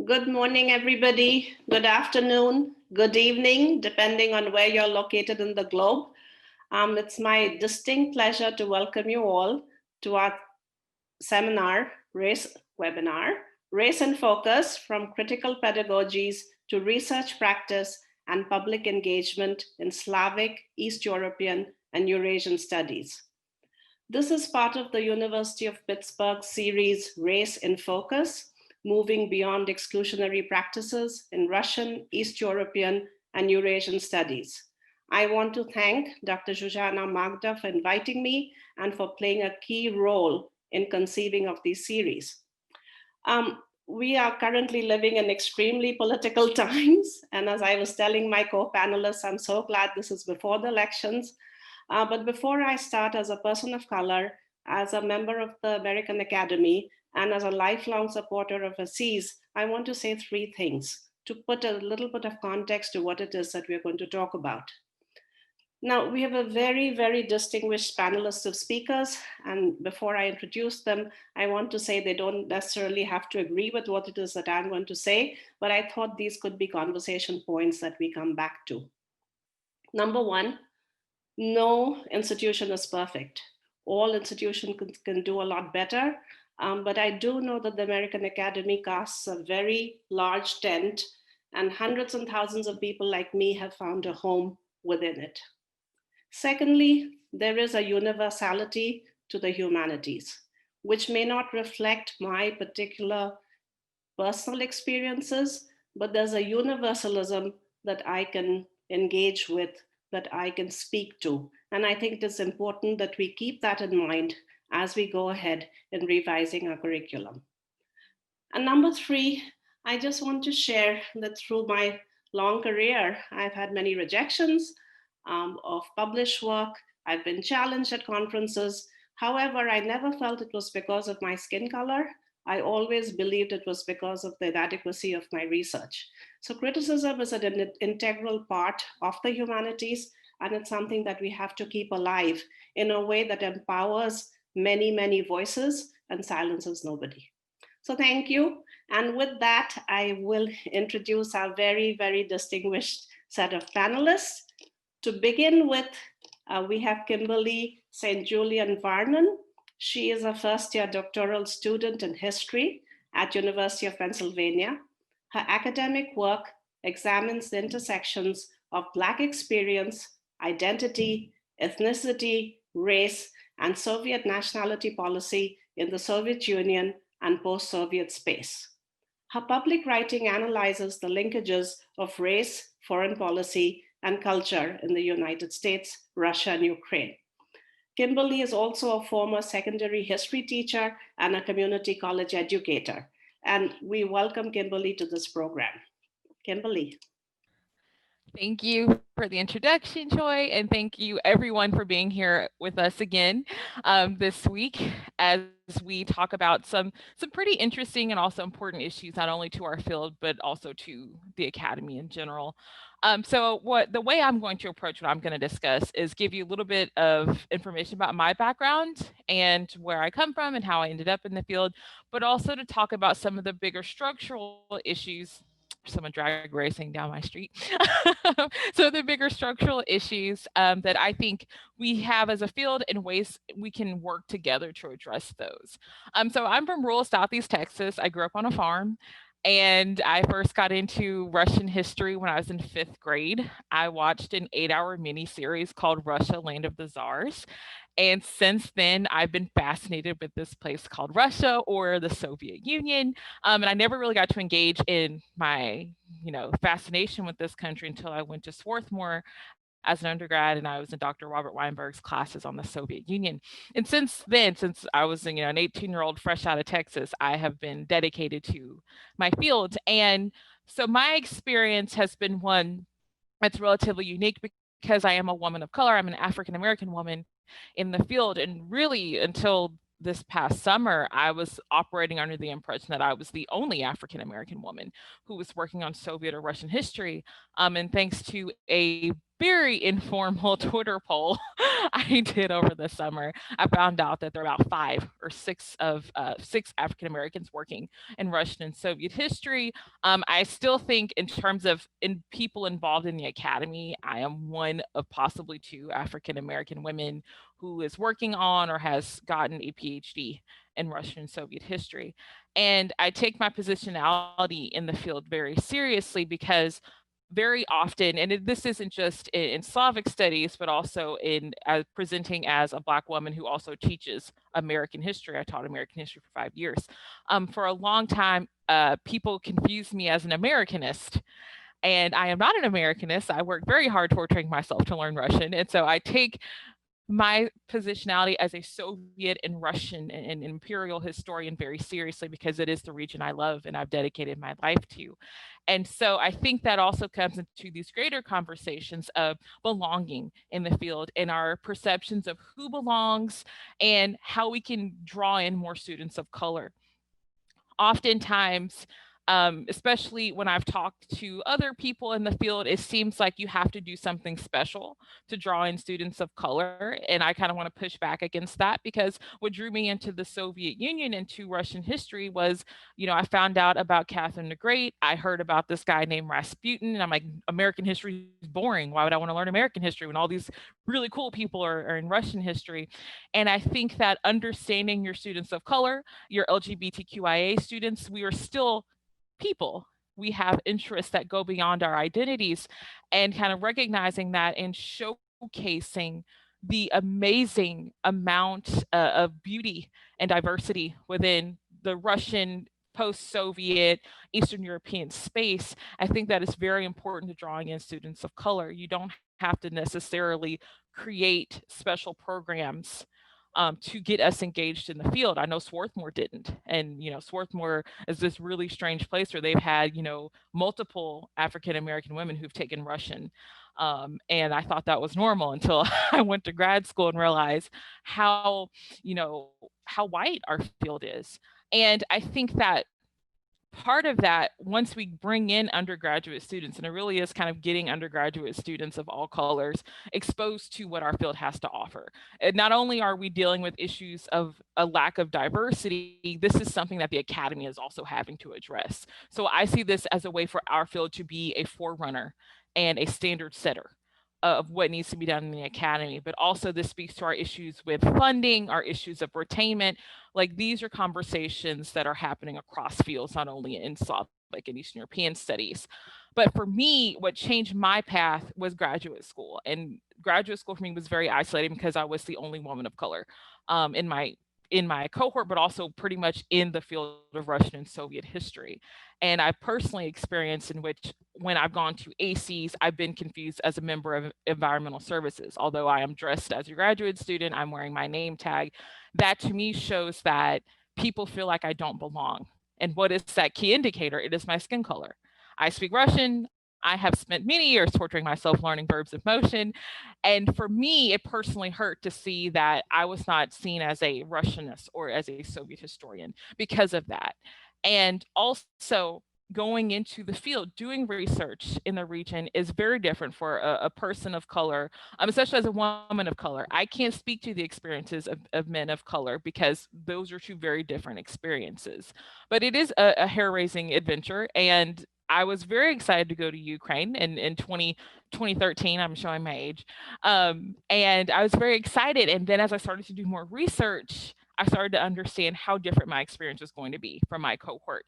Good morning, everybody. Good afternoon, good evening, depending on where you're located in the globe. It's my distinct pleasure to welcome you all to our webinar, Race in Focus, from Critical Pedagogies to Research Practice and Public Engagement in Slavic, East European, and Eurasian Studies. This is part of the University of Pittsburgh series Race in Focus, moving beyond exclusionary practices in Russian, East European, and Eurasian studies. I want to thank Dr. Zsuzsanna Magda for inviting me and for playing a key role in conceiving of these series. We are currently living in extremely political times. And as I was telling my co-panelists, I'm so glad this is before the elections. But before I start, as a person of color, as a member of the American Academy, and as a lifelong supporter of SEEES, I want to say three things to put a little bit of context to what it is that we're going to talk about. Now, we have a very, very distinguished panelist of speakers. And before I introduce them, I want to say they don't necessarily have to agree with what it is that I'm going to say, but I thought these could be conversation points that we come back to. Number one, no institution is perfect. All institutions can do a lot better. But I do know that the American Academy casts a very large tent, and hundreds and thousands of people like me have found a home within it. Secondly, there is a universality to the humanities, which may not reflect my particular personal experiences, but there's a universalism that I can engage with, that I can speak to. And I think it's important that we keep that in mind as we go ahead in revising our curriculum. And number three, I just want to share that through my long career, I've had many rejections of published work. I've been challenged at conferences. However, I never felt it was because of my skin color. I always believed it was because of the inadequacy of my research. So criticism is an integral part of the humanities, and it's something that we have to keep alive in a way that empowers many, many voices and silences nobody. So thank you. And with that, I will introduce our very, very distinguished set of panelists. To begin with, we have Kimberly St. Julian-Vernon. She is a first-year doctoral student in history at University of Pennsylvania. Her academic work examines the intersections of Black experience, identity, ethnicity, race, and Soviet nationality policy in the Soviet Union and post-Soviet space. Her public writing analyzes the linkages of race, foreign policy, and culture in the United States, Russia, and Ukraine. Kimberly is also a former secondary history teacher and a community college educator. And we welcome Kimberly to this program. Kimberly. Thank you for the introduction, Joy, and thank you everyone for being here with us again this week as we talk about some pretty interesting and also important issues, not only to our field, but also to the Academy in general. So the way I'm going to approach what I'm going to discuss is give you a little bit of information about my background and where I come from and how I ended up in the field, but also to talk about some of the bigger structural issues. Someone drag racing down my street. So the bigger structural issues that I think we have as a field and ways we can work together to address those. So I'm from rural Southeast Texas. I grew up on a farm. And I first got into Russian history when I was in 5th grade. I watched an 8-hour miniseries called Russia, Land of the Tsars. And since then, I've been fascinated with this place called Russia or the Soviet Union. And I never really got to engage in my, fascination with this country until I went to Swarthmore as an undergrad, and I was in Dr. Robert Weinberg's classes on the Soviet Union. And since then, since I was an 18-year-old fresh out of Texas, I have been dedicated to my field. And so my experience has been one that's relatively unique because I am a woman of color. I'm an African-American woman in the field. And really, until this past summer, I was operating under the impression that I was the only African-American woman who was working on Soviet or Russian history. And thanks to a very informal Twitter poll I did over the summer, I found out that there are about 5 or 6 of 6 African Americans working in Russian and Soviet history. I still think in terms of people involved in the academy, I am one of possibly 2 African American women who is working on or has gotten a PhD in Russian and Soviet history. And I take my positionality in the field very seriously because very often, and this isn't just in Slavic studies, but also in presenting as a Black woman who also teaches American history. I taught American history for 5 years. For a long time, people confused me as an Americanist. And I am not an Americanist. I worked very hard torturing myself to learn Russian. And so I take my positionality as a Soviet and Russian and imperial historian very seriously because it is the region I love and I've dedicated my life to. And so I think that also comes into these greater conversations of belonging in the field and our perceptions of who belongs and how we can draw in more students of color. Oftentimes, especially when I've talked to other people in the field, it seems like you have to do something special to draw in students of color. And I kind of want to push back against that because what drew me into the Soviet Union and to Russian history was, I found out about Catherine the Great. I heard about this guy named Rasputin, and I'm like, American history is boring. Why would I want to learn American history when all these really cool people are in Russian history? And I think that understanding your students of color, your LGBTQIA students, we are still people. We have interests that go beyond our identities, and kind of recognizing that and showcasing the amazing amount of beauty and diversity within the Russian post-Soviet Eastern European space. I think that is very important to drawing in students of color. You don't have to necessarily create special programs to get us engaged in the field. I know Swarthmore didn't. And, Swarthmore is this really strange place where they've had, multiple African American women who've taken Russian. And I thought that was normal until I went to grad school and realized how, how white our field is. And I think that part of that, once we bring in undergraduate students, and it really is kind of getting undergraduate students of all colors exposed to what our field has to offer. And not only are we dealing with issues of a lack of diversity, this is something that the academy is also having to address. So I see this as a way for our field to be a forerunner and a standard setter of what needs to be done in the academy, but also this speaks to our issues with funding, our issues of retainment. Like, these are conversations that are happening across fields, not only in Slavic and Eastern European studies. But for me, what changed my path was graduate school. And graduate school for me was very isolating because I was the only woman of color in my cohort, but also pretty much in the field of Russian and Soviet history. And I personally experienced in which when I've gone to SEEES, I've been confused as a member of environmental services. Although I am dressed as a graduate student, I'm wearing my name tag. That to me shows that people feel like I don't belong. And what is that key indicator? It is my skin color. I speak Russian. I have spent many years torturing myself learning verbs of motion. And for me, it personally hurt to see that I was not seen as a Russianist or as a Soviet historian because of that. And also, going into the field, doing research in the region is very different for a person of color, especially as a woman of color. I can't speak to the experiences of men of color because those are 2 very different experiences. But it is a hair-raising adventure, and I was very excited to go to Ukraine in 2013. I'm showing my age. And I was very excited. And then as I started to do more research, I started to understand how different my experience was going to be from my cohort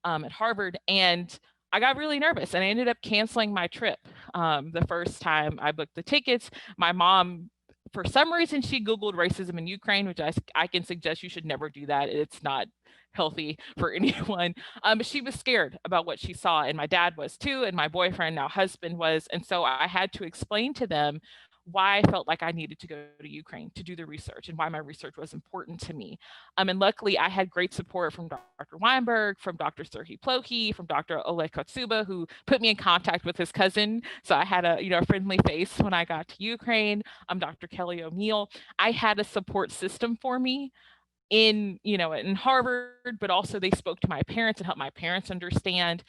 at Harvard. And I got really nervous and I ended up canceling my trip. The first time I booked the tickets, my mom, for some reason, she Googled racism in Ukraine, which I can suggest you should never do that. It's not healthy for anyone. But she was scared about what she saw, and my dad was too, and my boyfriend, now husband, was. And so I had to explain to them why I felt like I needed to go to Ukraine to do the research and why my research was important to me. And luckily, I had great support from Dr. Weinberg, from Dr. Serhiy Plokhy, from Dr. Oleg Kotsuba, who put me in contact with his cousin. So I had a friendly face when I got to Ukraine. Dr. Kelly O'Neill. I had a support system for me in Harvard, but also they spoke to my parents and helped my parents understand.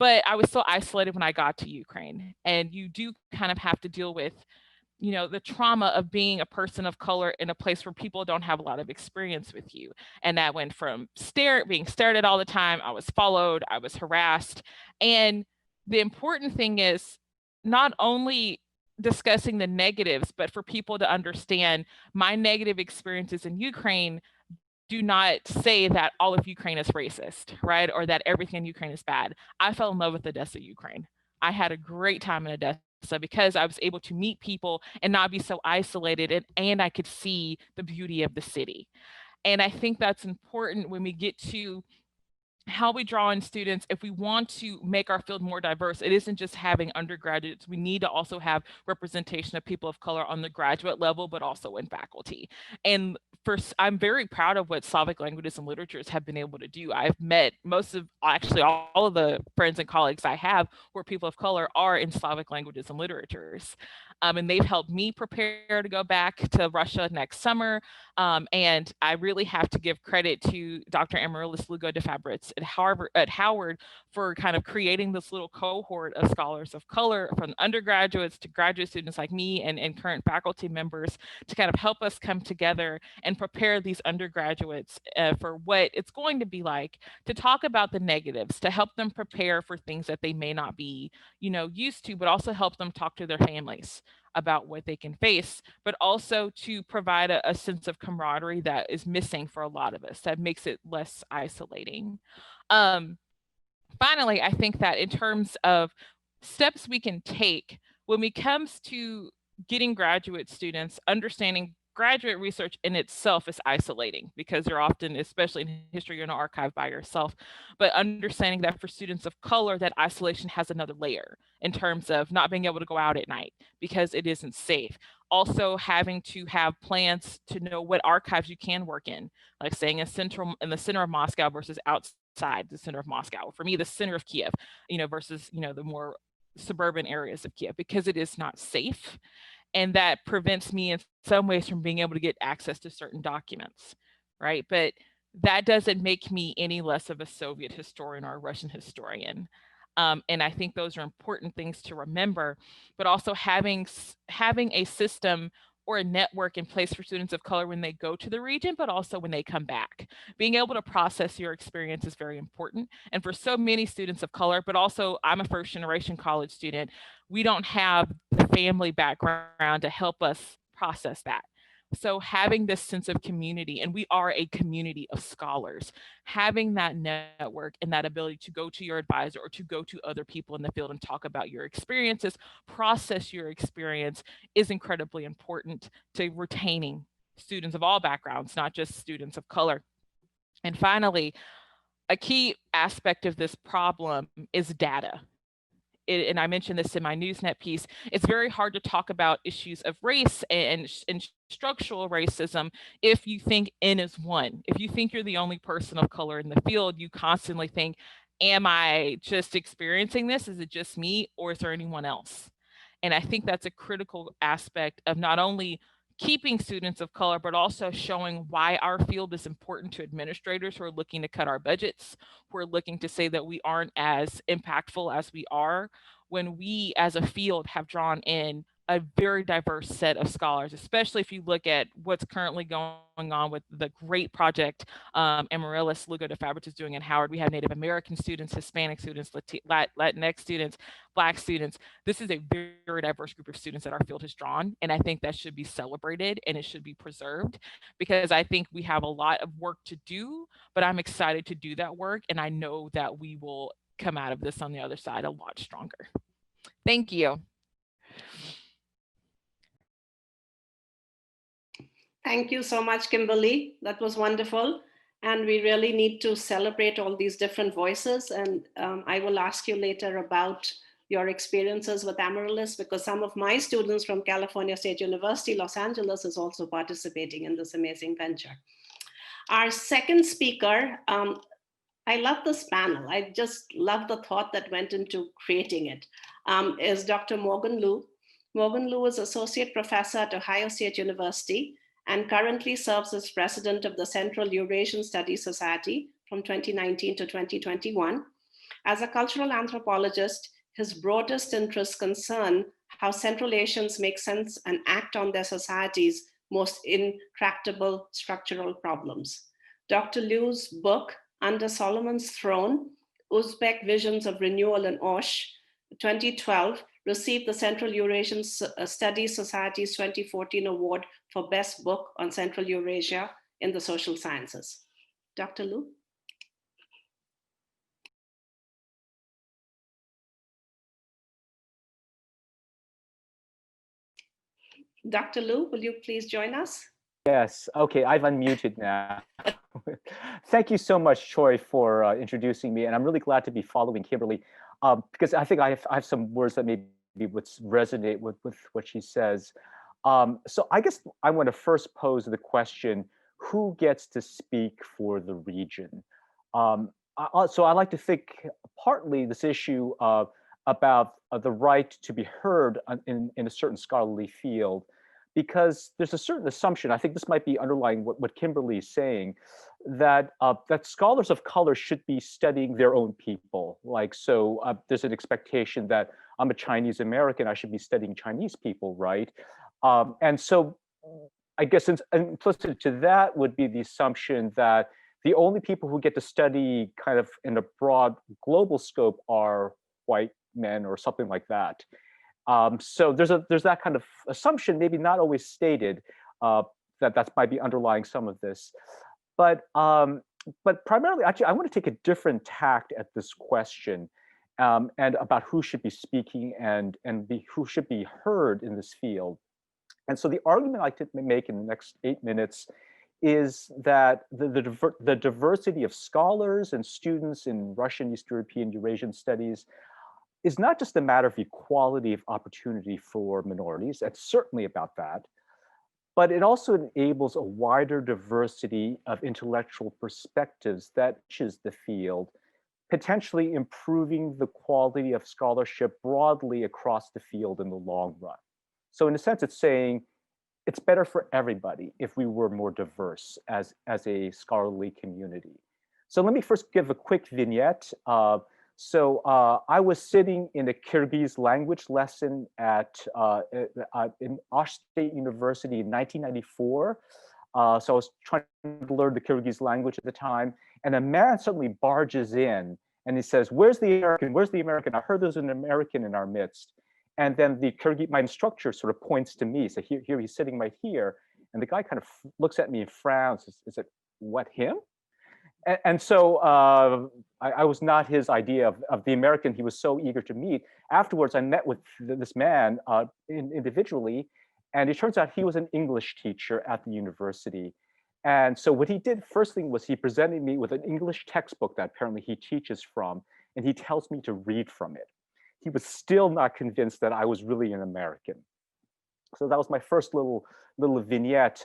but I was so isolated when I got to Ukraine. And you do kind of have to deal with, the trauma of being a person of color in a place where people don't have a lot of experience with you. And that went from being stared at all the time. I was followed, I was harassed. And the important thing is not only discussing the negatives, but for people to understand my negative experiences in Ukraine do not say that all of Ukraine is racist, right? Or that everything in Ukraine is bad. I fell in love with Odessa, Ukraine. I had a great time in Odessa because I was able to meet people and not be so isolated, and I could see the beauty of the city. And I think that's important when we get to how we draw in students. If we want to make our field more diverse, it isn't just having undergraduates. We need to also have representation of people of color on the graduate level, but also in faculty. And first, I'm very proud of what Slavic languages and literatures have been able to do. I've met actually all of the friends and colleagues I have who are people of color are in Slavic languages and literatures. And they've helped me prepare to go back to Russia next summer. And I really have to give credit to Dr. Marius Taba at Howard for kind of creating this little cohort of scholars of color, from undergraduates to graduate students like me and current faculty members, to kind of help us come together and prepare these undergraduates for what it's going to be like to talk about the negatives, to help them prepare for things that they may not be, used to, but also help them talk to their families about what they can face, but also to provide a sense of camaraderie that is missing for a lot of us, that makes it less isolating. Finally, I think that in terms of steps we can take when it comes to getting graduate students, understanding graduate research in itself is isolating because you're often, especially in history, you're in an archive by yourself. But understanding that for students of color, that isolation has another layer in terms of not being able to go out at night because it isn't safe. Also having to have plans to know what archives you can work in, like staying in the center of Moscow versus outside the center of Moscow. For me, the center of Kiev, versus, the more suburban areas of Kiev, because it is not safe. And that prevents me in some ways from being able to get access to certain documents, right? But that doesn't make me any less of a Soviet historian or a Russian historian. And I think those are important things to remember, but also having a system or a network in place for students of color when they go to the region, but also when they come back. Being able to process your experience is very important. And for so many students of color, but also I'm a first generation college student, we don't have the family background to help us process that. So having this sense of community, and we are a community of scholars, having that network and that ability to go to your advisor or to go to other people in the field and talk about your experiences, process your experience, is incredibly important to retaining students of all backgrounds, not just students of color. And finally, a key aspect of this problem is data. And I mentioned this in my Newsnet piece, it's very hard to talk about issues of race and structural racism if you think N is one. If you think you're the only person of color in the field, you constantly think, am I just experiencing this? Is it just me, or is there anyone else? And I think that's a critical aspect of not only keeping students of color, but also showing why our field is important to administrators who are looking to cut our budgets, who are looking to say that we aren't as impactful as we are, when we as a field have drawn in a very diverse set of scholars, especially if you look at what's currently going on with the great project Marius Taba is doing at Howard. We have Native American students, Hispanic students, Latinx students, Black students. This is a very, very diverse group of students that our field has drawn. And I think that should be celebrated and it should be preserved, because I think we have a lot of work to do, but I'm excited to do that work. And I know that we will come out of this on the other side a lot stronger. Thank you. Thank you so much, Kimberly. That was wonderful. And we really need to celebrate all these different voices. And I will ask you later about your experiences with Amaryllis, because some of my students from California State University, Los Angeles, is also participating in this amazing venture. Our second speaker, I love this panel. I just love the thought that went into creating it, is Dr. Morgan Liu. Morgan Liu is Associate Professor at Ohio State University and currently serves as president of the Central Eurasian Studies Society from 2019 to 2021. As a cultural anthropologist, his broadest interests concern how Central Asians make sense and act on their society's most intractable structural problems. Dr. Liu's book, Under Solomon's Throne, Uzbek Visions of Renewal in Osh, 2012, received the Central Eurasian Studies Society's 2014 award for Best Book on Central Eurasia in the Social Sciences. Dr. Liu? Dr. Liu, will you please join us? Yes, okay, I've unmuted now. Thank you so much, Choi, for introducing me, and I'm really glad to be following Kimberly, because I think I have some words that maybe would resonate with what she says. So I guess I want to first pose the question, who gets to speak for the region? So I like to think partly this issue about the right to be heard in a certain scholarly field, because there's a certain assumption, I think this might be underlying what Kimberly is saying, that that scholars of color should be studying their own people. Like, so there's an expectation that I'm a Chinese American, I should be studying Chinese people, right? And so I guess implicit to that would be the assumption that the only people who get to study kind of in a broad global scope are white men or something like that. So there's that kind of assumption, maybe not always stated, that might be underlying some of this. But primarily, actually, I want to take a different tact at this question, and about who should be speaking and who should be heard in this field. And so the argument I like to make in the next 8 minutes is that the diversity of scholars and students in Russian, East European, Eurasian studies is not just a matter of equality of opportunity for minorities. It's certainly about that, but it also enables a wider diversity of intellectual perspectives that enriches the field, potentially improving the quality of scholarship broadly across the field in the long run. So in a sense, it's saying it's better for everybody if we were more diverse as a scholarly community. So let me first give a quick vignette. So I was sitting in a Kyrgyz language lesson in Osh State University in 1994. So I was trying to learn the Kyrgyz language at the time, and a man suddenly barges in and he says, "Where's the American? Where's the American? I heard there's an American in our midst." And then my instructor sort of points to me. So here he's sitting right here, and the guy kind of looks at me and frowns. Is it what, him? And so I was not his idea of the American he was so eager to meet. Afterwards, I met with this man individually, and it turns out he was an English teacher at the university. And so what he did first thing was he presented me with an English textbook that apparently he teaches from, and he tells me to read from it. He was still not convinced that I was really an American. So that was my first little vignette.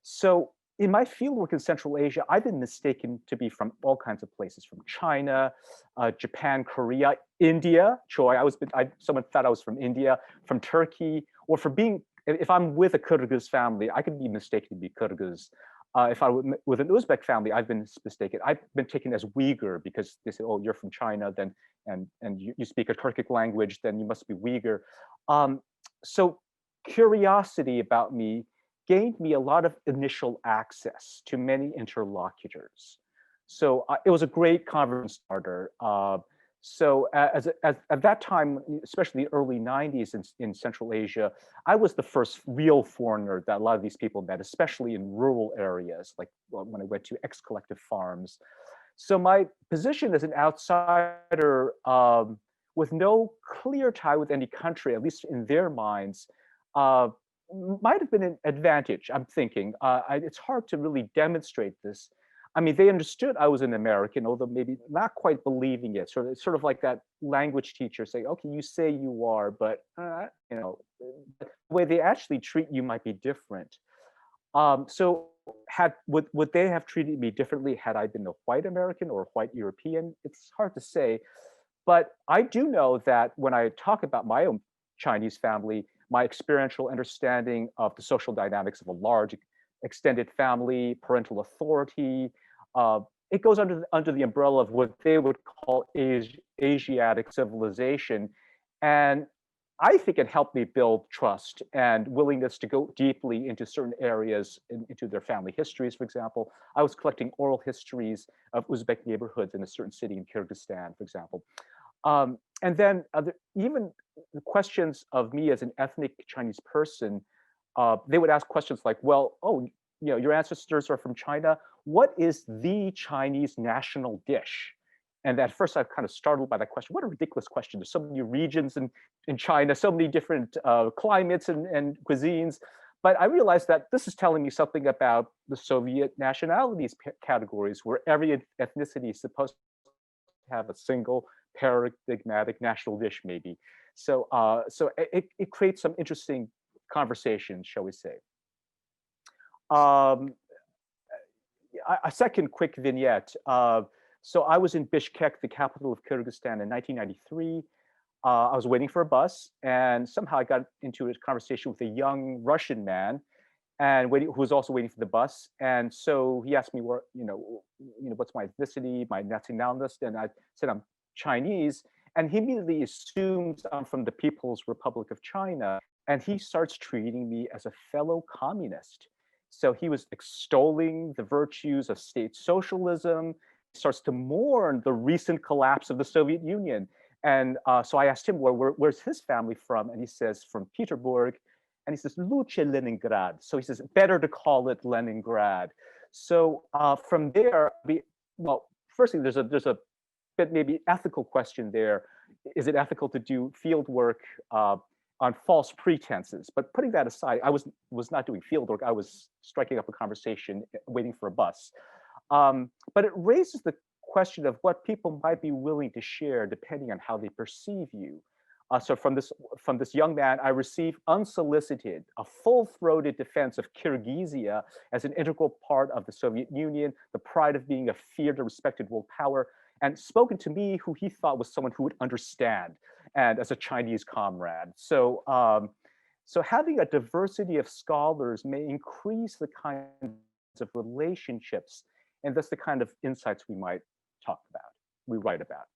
So in my fieldwork in Central Asia, I've been mistaken to be from all kinds of places, from China, Japan, Korea, India. Someone thought I was from India, from Turkey, or for being, if I'm with a Kyrgyz family, I could be mistaken to be Kyrgyz. If I were with an Uzbek family, I've been mistaken. I've been taken as Uyghur because they say, "Oh, you're from China, then and you speak a Turkic language, then you must be Uyghur." So curiosity about me gained me a lot of initial access to many interlocutors. So it was a great conversation starter. So at that time, especially the early 90s in Central Asia, I was the first real foreigner that a lot of these people met, especially in rural areas, like when I went to ex-collective farms. So my position as an outsider with no clear tie with any country, at least in their minds, might have been an advantage, I'm thinking. It's hard to really demonstrate this. I mean, they understood I was an American, although maybe not quite believing it. So it's sort of like that language teacher saying, "Okay, you say you are, but the way they actually treat you might be different." So would they have treated me differently had I been a white American or a white European? It's hard to say, but I do know that when I talk about my own Chinese family, my experiential understanding of the social dynamics of a large extended family, parental authority, it goes under the umbrella of what they would call Asiatic civilization. And I think it helped me build trust and willingness to go deeply into certain areas, into their family histories, for example. I was collecting oral histories of Uzbek neighborhoods in a certain city in Kyrgyzstan, for example. And then even the questions of me as an ethnic Chinese person, they would ask questions like, well, oh, your ancestors are from China. What is the Chinese national dish? And at first I was kind of startled by that question. What a ridiculous question. There's so many regions in China, so many different climates and cuisines. But I realized that this is telling me something about the Soviet nationalities categories, where every ethnicity is supposed to have a single paradigmatic national dish, maybe. So, it creates some interesting conversations, shall we say. A second quick vignette. So I was in Bishkek, the capital of Kyrgyzstan, in 1993. I was waiting for a bus, and somehow I got into a conversation with a young Russian man, and who was also waiting for the bus. And so he asked me, where, what's my ethnicity, my nationality, and I said I'm Chinese, and he immediately assumes I'm from the People's Republic of China, and he starts treating me as a fellow communist. So he was extolling the virtues of state socialism, starts to mourn the recent collapse of the Soviet Union. And so I asked him, where's his family from? And he says, from Petersburg. And he says, Luche Leningrad. So he says, better to call it Leningrad. So from there, firstly, there's a bit maybe ethical question there. Is it ethical to do field work on false pretenses? But putting that aside, I was not doing field work. I was striking up a conversation, waiting for a bus. But it raises the question of what people might be willing to share depending on how they perceive you. So from this young man, I received unsolicited, a full-throated defense of Kyrgyzia as an integral part of the Soviet Union, the pride of being a feared and respected world power, and spoken to me who he thought was someone who would understand, and as a Chinese comrade. So, so having a diversity of scholars may increase the kinds of relationships and thus the kind of insights we might talk about, we write about.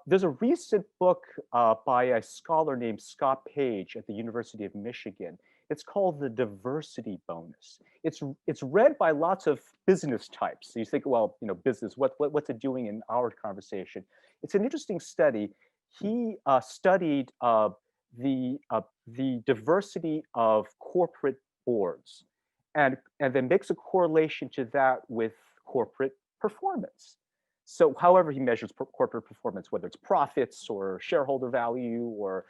There's a recent book by a scholar named Scott Page at the University of Michigan. It's called The Diversity Bonus. It's read by lots of business types. So you think, well, business, what's it doing in our conversation? It's an interesting study. He studied the diversity of corporate boards, and then makes a correlation to that with corporate performance. So however he measures corporate performance, whether it's profits or shareholder value or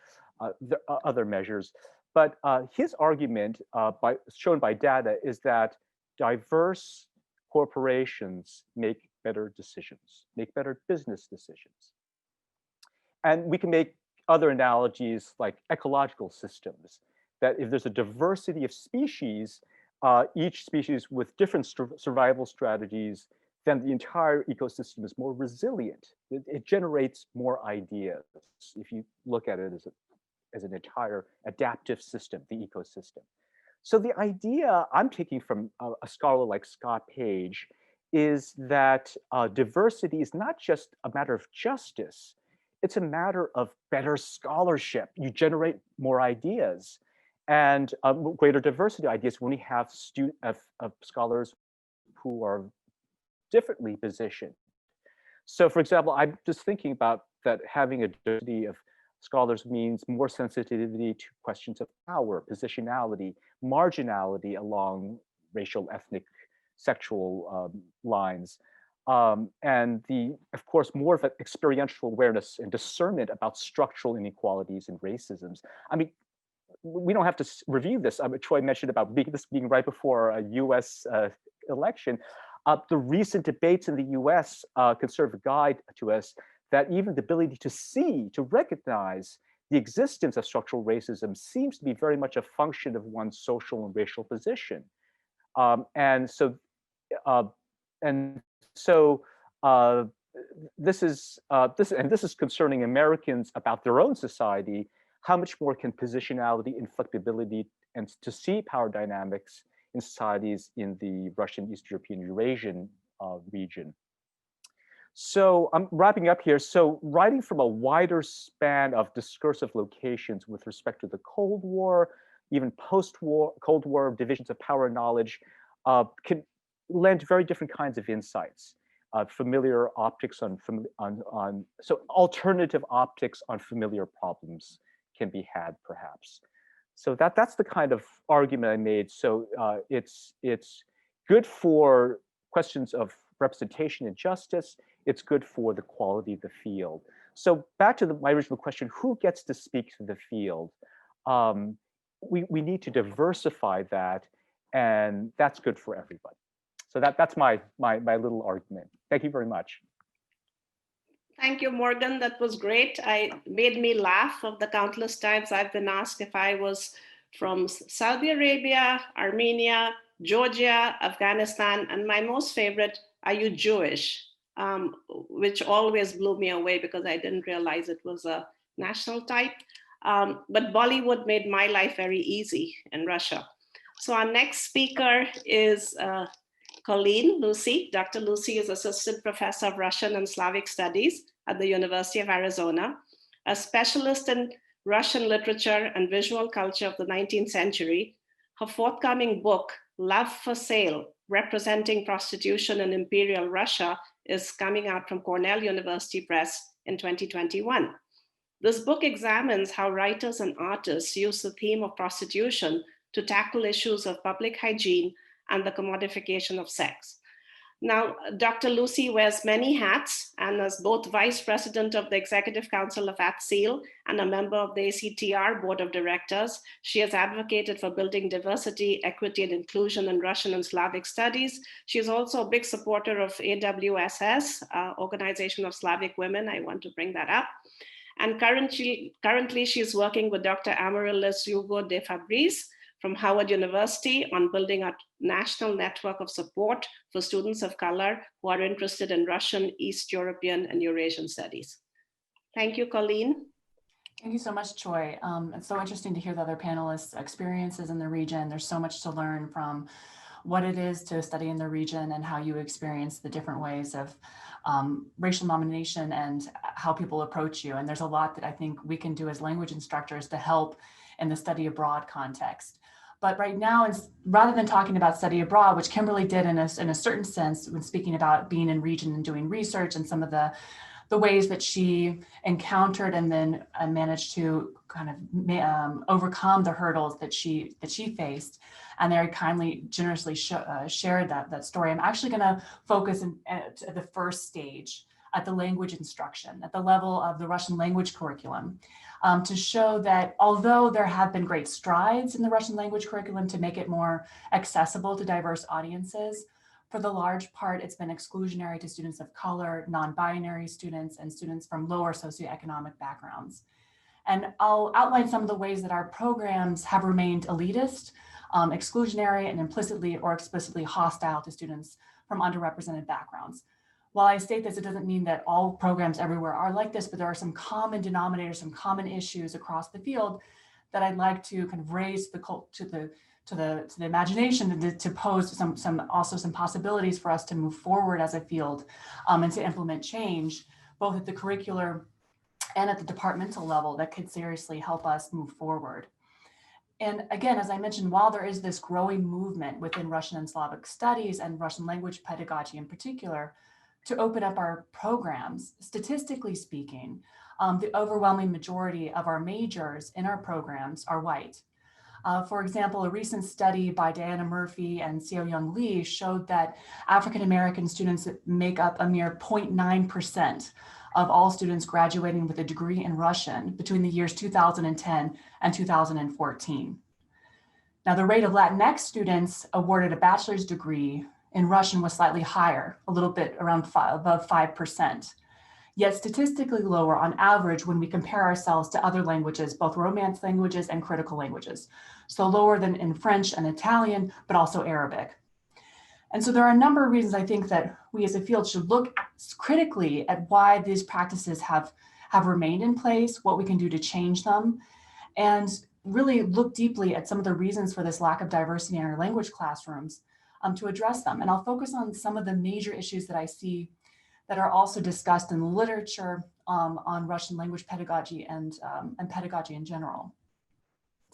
other measures. But his argument, shown by data, is that diverse corporations make better decisions, make better business decisions. And we can make other analogies like ecological systems, that if there's a diversity of species, each species with different survival strategies, then the entire ecosystem is more resilient. It generates more ideas if you look at it as an entire adaptive system, the ecosystem. So the idea I'm taking from a scholar like Scott Page is that diversity is not just a matter of justice, it's a matter of better scholarship. You generate more ideas and greater diversity of ideas when you have scholars who are differently positioned. So for example, I'm just thinking about that having a diversity of scholars means more sensitivity to questions of power, positionality, marginality along racial, ethnic, sexual lines. And of course, more of an experiential awareness and discernment about structural inequalities and racisms. I mean, we don't have to review this. Troy mentioned about this being right before a US election. The recent debates in the US can serve a guide to us that even the ability to see, to recognize the existence of structural racism seems to be very much a function of one's social and racial position. And so this is concerning Americans about their own society. How much more can positionality, inflectability, and to see power dynamics in societies in the Russian, East European, Eurasian region. So I'm wrapping up here. So writing from a wider span of discursive locations with respect to the Cold War, even post-war, Cold War divisions of power and knowledge, can lend very different kinds of insights. Familiar optics so alternative optics on familiar problems can be had, perhaps. So that's the kind of argument I made. So it's good for questions of representation and justice. It's good for the quality of the field. So back to my original question, who gets to speak to the field? We need to diversify that, and that's good for everybody. So that's my little argument. Thank you very much. Thank you, Morgan. That was great. Made me laugh of the countless times I've been asked if I was from Saudi Arabia, Armenia, Georgia, Afghanistan, and my most favorite, are you Jewish? Which always blew me away because I didn't realize it was a national type. But Bollywood made my life very easy in Russia. So our next speaker is Colleen Lucey. Dr. Lucey is Assistant Professor of Russian and Slavic Studies at the University of Arizona, a specialist in Russian literature and visual culture of the 19th century. Her forthcoming book, Love for Sale, Representing Prostitution in Imperial Russia, is coming out from Cornell University Press in 2021. This book examines how writers and artists use the theme of prostitution to tackle issues of public hygiene and the commodification of sex. Now, Dr. Lucey wears many hats, and as both Vice President of the Executive Council of ATSEAL and a member of the ACTR Board of Directors, she has advocated for building diversity, equity, and inclusion in Russian and Slavic studies. She is also a big supporter of AWSS, Organization of Slavic Women. I want to bring that up. And currently she is working with Dr. Amaryllis Hugo de Fabris from Howard University on building a national network of support for students of color who are interested in Russian, East European, and Eurasian studies. Thank you, Colleen. Thank you so much, Choi. It's so interesting to hear the other panelists' experiences in the region. There's so much to learn from what it is to study in the region and how you experience the different ways of racial nomination and how people approach you. And there's a lot that I think we can do as language instructors to help in the study abroad context. But right now, rather than talking about study abroad, which Kimberly did in a certain sense when speaking about being in region and doing research and some of the ways that she encountered and then managed to kind of overcome the hurdles that she faced, and very kindly, generously shared that story. I'm actually going to focus at the first stage, at the language instruction, at the level of the Russian language curriculum, to show that although there have been great strides in the Russian language curriculum to make it more accessible to diverse audiences, for the large part, it's been exclusionary to students of color, non-binary students, and students from lower socioeconomic backgrounds. And I'll outline some of the ways that our programs have remained elitist, exclusionary, and implicitly or explicitly hostile to students from underrepresented backgrounds. While I state this, it doesn't mean that all programs everywhere are like this, but there are some common denominators, some common issues across the field that I'd like to kind of raise to the imagination to pose some possibilities for us to move forward as a field and to implement change, both at the curricular and at the departmental level, that could seriously help us move forward. And again, as I mentioned, while there is this growing movement within Russian and Slavic studies and Russian language pedagogy in particular, to open up our programs, statistically speaking, the overwhelming majority of our majors in our programs are white. For example, a recent study by Diana Murphy and Seo Young Lee showed that African-American students make up a mere 0.9% of all students graduating with a degree in Russian between the years 2010 and 2014. Now, the rate of Latinx students awarded a bachelor's degree in Russian was slightly higher, a little bit above 5%, yet statistically lower on average when we compare ourselves to other languages, both Romance languages and critical languages. So lower than in French and Italian, but also Arabic. And so there are a number of reasons I think that we as a field should look critically at why these practices have remained in place, what we can do to change them, and really look deeply at some of the reasons for this lack of diversity in our language classrooms, to address them. And I'll focus on some of the major issues that I see that are also discussed in the literature on Russian language pedagogy and pedagogy in general.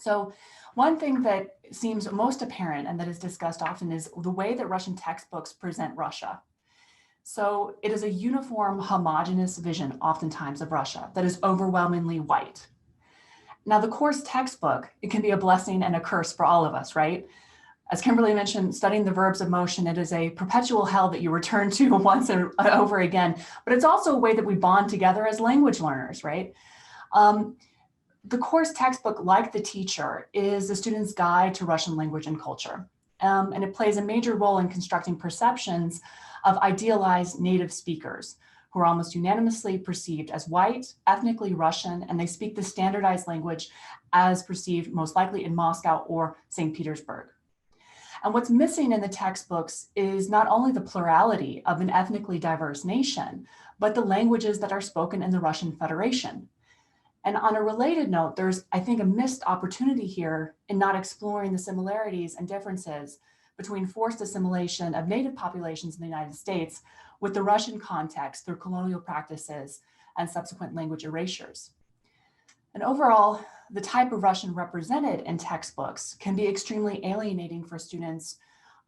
So one thing that seems most apparent and that is discussed often is the way that Russian textbooks present Russia. So it is a uniform, homogeneous vision oftentimes of Russia that is overwhelmingly white. Now the course textbook, it can be a blessing and a curse for all of us, right? As Kimberly mentioned, studying the verbs of motion, it is a perpetual hell that you return to once and over again, but it's also a way that we bond together as language learners, right? The course textbook, like the teacher, is the student's guide to Russian language and culture. And it plays a major role in constructing perceptions of idealized native speakers who are almost unanimously perceived as white, ethnically Russian, and they speak the standardized language as perceived most likely in Moscow or St. Petersburg. And what's missing in the textbooks is not only the plurality of an ethnically diverse nation, but the languages that are spoken in the Russian Federation. And on a related note, there's, I think, a missed opportunity here in not exploring the similarities and differences between forced assimilation of native populations in the United States with the Russian context through colonial practices and subsequent language erasures. And overall, the type of Russian represented in textbooks can be extremely alienating for students,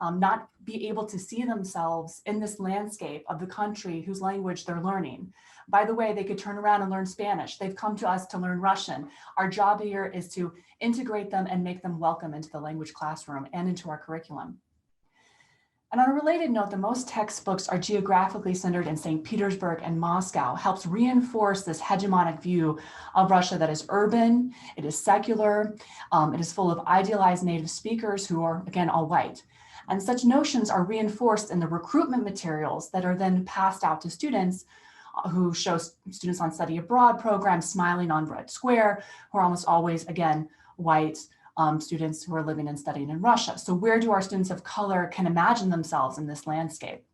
not be able to see themselves in this landscape of the country whose language they're learning. By the way, they could turn around and learn Spanish. They've come to us to learn Russian. Our job here is to integrate them and make them welcome into the language classroom and into our curriculum. And on a related note, the most textbooks are geographically centered in St. Petersburg and Moscow, helps reinforce this hegemonic view of Russia that is urban, it is secular, it is full of idealized native speakers who are, again, all white. And such notions are reinforced in the recruitment materials that are then passed out to students who show students on study abroad programs smiling on Red Square, who are almost always, again, white students who are living and studying in Russia. So where do our students of color can imagine themselves in this landscape?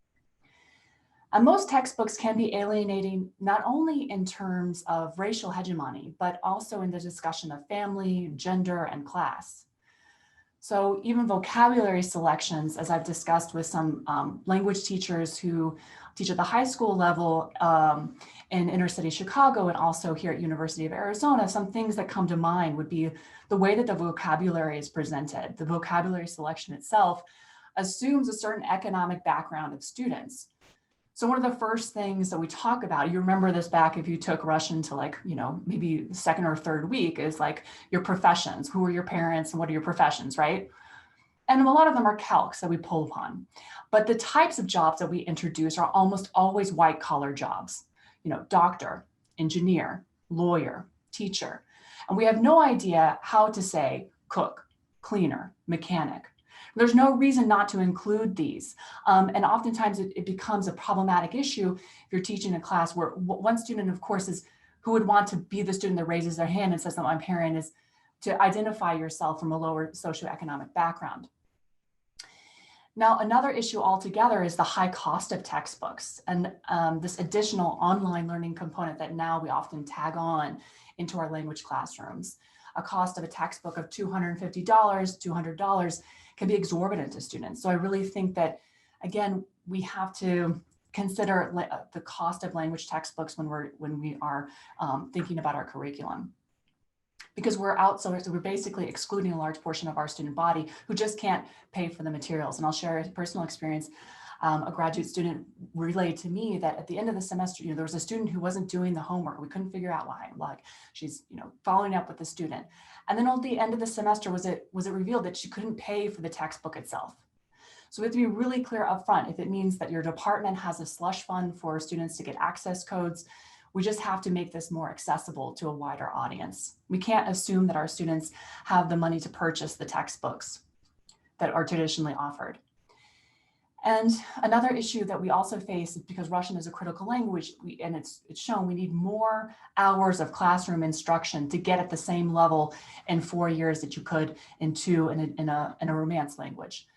And most textbooks can be alienating, not only in terms of racial hegemony, but also in the discussion of family, gender, and class. So even vocabulary selections, as I've discussed with some language teachers who teach at the high school level in inner city Chicago and also here at University of Arizona, some things that come to mind would be the way that the vocabulary is presented. The vocabulary selection itself assumes a certain economic background of students. So one of the first things that we talk about, you remember this back if you took Russian to like, maybe the second or third week, is like your professions. Who are your parents and what are your professions, right? And a lot of them are calcs that we pull upon. But the types of jobs that we introduce are almost always white collar jobs. Doctor, engineer, lawyer, teacher. And we have no idea how to say cook, cleaner, mechanic. There's no reason not to include these. And oftentimes it becomes a problematic issue if you're teaching a class where one student, of course, is who would want to be the student that raises their hand and says that I'm parent is to identify yourself from a lower socioeconomic background. Now, another issue altogether is the high cost of textbooks and this additional online learning component that now we often tag on into our language classrooms. A cost of a textbook of $250, $200 can be exorbitant to students. So I really think that, again, we have to consider the cost of language textbooks when we are thinking about our curriculum. Because we're outsourced, we're basically excluding a large portion of our student body who just can't pay for the materials. And I'll share a personal experience. A graduate student relayed to me that at the end of the semester, there was a student who wasn't doing the homework. We couldn't figure out why. Like she's, following up with the student. And then at the end of the semester, was it revealed that she couldn't pay for the textbook itself. So we have to be really clear up front. If it means that your department has a slush fund for students to get access codes, we just have to make this more accessible to a wider audience. We can't assume that our students have the money to purchase the textbooks that are traditionally offered. And another issue that we also face is because Russian is a critical language, and it's shown we need more hours of classroom instruction to get at the same level in 4 years that you could in 2 in a Romance language.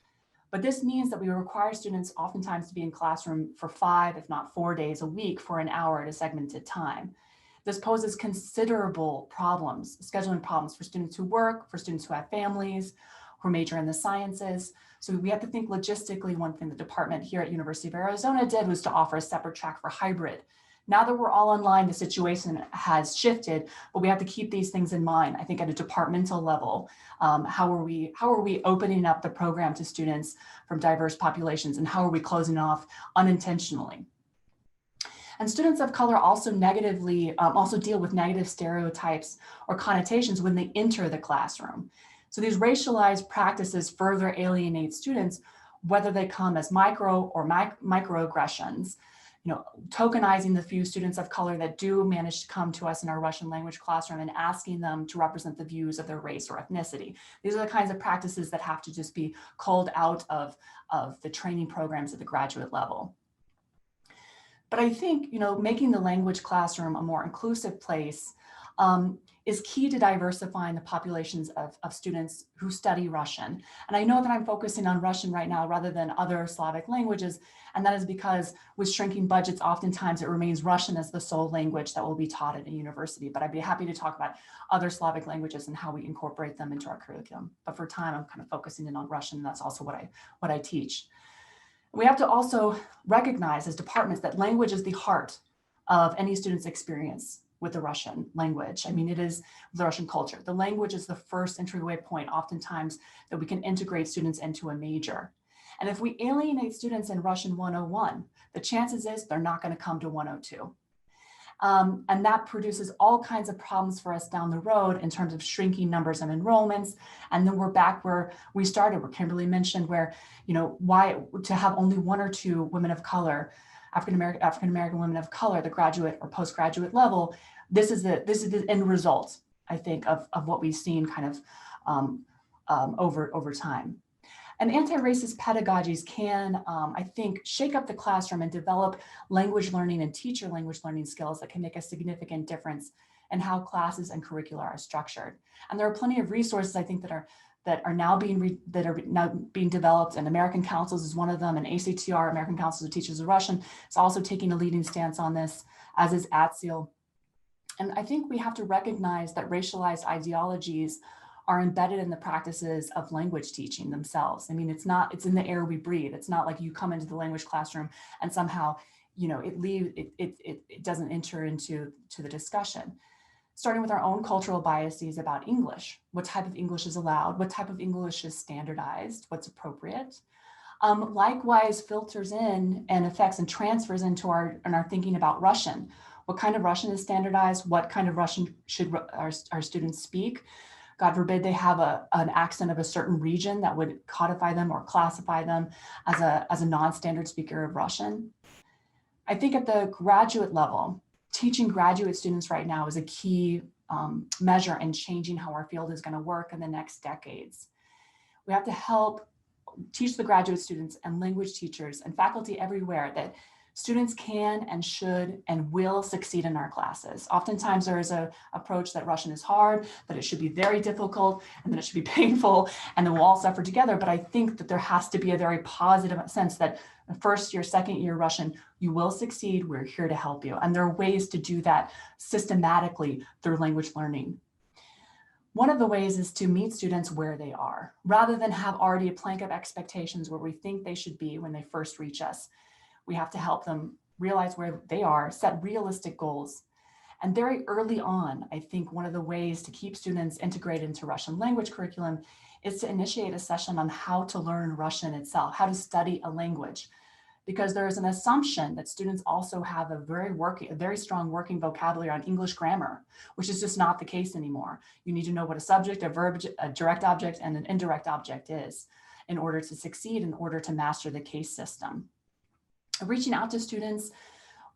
But this means that we require students oftentimes to be in classroom for 5, if not 4 days a week for an hour at a segmented time. This poses considerable problems, scheduling problems for students who work, for students who have families, who major in the sciences. So we have to think logistically. One thing the department here at University of Arizona did was to offer a separate track for hybrid. Now that we're all online, the situation has shifted, but we have to keep these things in mind. I think at a departmental level, how are we opening up the program to students from diverse populations, and how are we closing off unintentionally? And students of color also deal with negative stereotypes or connotations when they enter the classroom. So these racialized practices further alienate students, whether they come as micro or microaggressions. Tokenizing the few students of color that do manage to come to us in our Russian language classroom and asking them to represent the views of their race or ethnicity. These are the kinds of practices that have to just be culled out of the training programs at the graduate level. But I think, making the language classroom a more inclusive place is key to diversifying the populations of students who study Russian. And I know that I'm focusing on Russian right now rather than other Slavic languages, and that is because with shrinking budgets, oftentimes it remains Russian as the sole language that will be taught at a university. But I'd be happy to talk about other Slavic languages and how we incorporate them into our curriculum. But for time, I'm kind of focusing in on Russian. And that's also what I teach. We have to also recognize as departments that language is the heart of any student's experience with the Russian language. I mean, it is the Russian culture. The language is the first entryway point, oftentimes, that we can integrate students into a major. And if we alienate students in Russian 101, the chances is they're not going to come to 102. And that produces all kinds of problems for us down the road in terms of shrinking numbers of enrollments. And then we're back where we started, where Kimberly mentioned, where, why to have only one or two women of color, African-American women of color, the graduate or postgraduate level. This is the end result, I think, of what we've seen kind of over time. And anti-racist pedagogies can, I think, shake up the classroom and develop language learning and teacher language learning skills that can make a significant difference in how classes and curricula are structured. And there are plenty of resources, I think, that are now being developed, and American Councils is one of them, and ACTR, American Councils of Teachers of Russian, is also taking a leading stance on this, as is ATSEAL. And I think we have to recognize that racialized ideologies are embedded in the practices of language teaching themselves. I mean, it's in the air we breathe. It's not like you come into the language classroom and somehow, it doesn't enter into the discussion. Starting with our own cultural biases about English. What type of English is allowed? What type of English is standardized? What's appropriate? Likewise, filters in and affects and transfers into our thinking about Russian. What kind of Russian is standardized? What kind of Russian should our students speak? God forbid they have an accent of a certain region that would codify them or classify them as a non-standard speaker of Russian. I think at the graduate level, teaching graduate students right now is a key measure in changing how our field is going to work in the next decades. We have to help teach the graduate students and language teachers and faculty everywhere that students can and should and will succeed in our classes. Oftentimes there is an approach that Russian is hard, that it should be very difficult, and that it should be painful, and then we'll all suffer together. But I think that there has to be a very positive sense that first year, second year Russian, you will succeed, we're here to help you. And there are ways to do that systematically through language learning. One of the ways is to meet students where they are, rather than have already a plank of expectations where we think they should be when they first reach us. We have to help them realize where they are, set realistic goals. And very early on, I think one of the ways to keep students integrated into Russian language curriculum is to initiate a session on how to learn Russian itself, how to study a language. Because there is an assumption that students also have a very strong working vocabulary on English grammar, which is just not the case anymore. You need to know what a subject, a verb, a direct object, and an indirect object is in order to succeed, in order to master the case system. Reaching out to students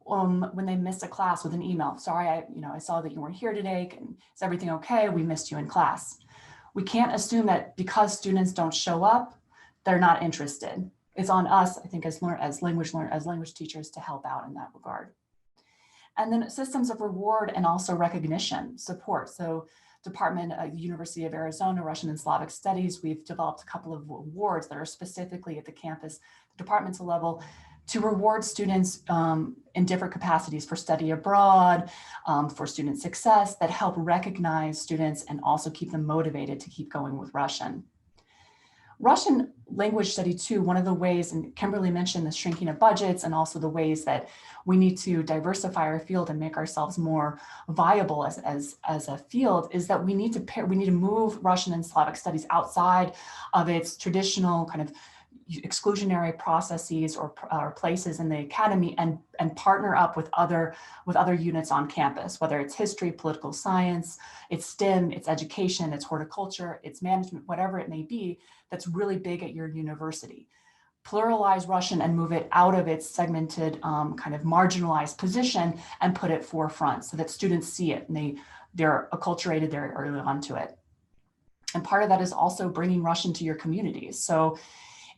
when they miss a class with an email. Sorry, I saw that you weren't here today. Is everything okay? We missed you in class. We can't assume that because students don't show up, they're not interested. It's on us, I think, as language teachers to help out in that regard. And then systems of reward and also recognition, support. So Department of University of Arizona, Russian and Slavic Studies, we've developed a couple of awards that are specifically at the campus departmental level to reward students in different capacities for study abroad, for student success, that help recognize students and also keep them motivated to keep going with Russian. Russian language study too, one of the ways, and Kimberly mentioned the shrinking of budgets and also the ways that we need to diversify our field and make ourselves more viable as a field, is that we need to move Russian and Slavic studies outside of its traditional kind of exclusionary processes or places in the academy and partner up with other units on campus, whether it's history, political science, it's STEM, it's education, it's horticulture, it's management, whatever it may be, that's really big at your university. Pluralize Russian and move it out of its segmented kind of marginalized position and put it forefront so that students see it and they're acculturated very early onto it. And part of that is also bringing Russian to your communities. So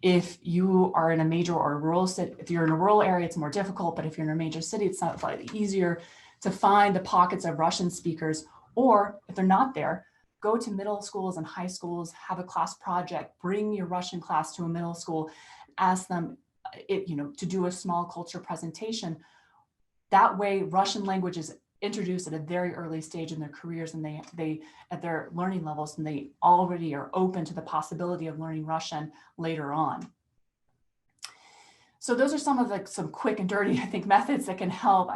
if you are in a major or a rural city, if you're in a rural area, it's more difficult, but if you're in a major city, it's not slightly easier to find the pockets of Russian speakers, or if they're not there, go to middle schools and high schools, have a class project, bring your Russian class to a middle school, ask them to do a small culture presentation. That way, Russian language is introduced at a very early stage in their careers and they at their learning levels, and they already are open to the possibility of learning Russian later on. So those are some of some quick and dirty, I think, methods that can help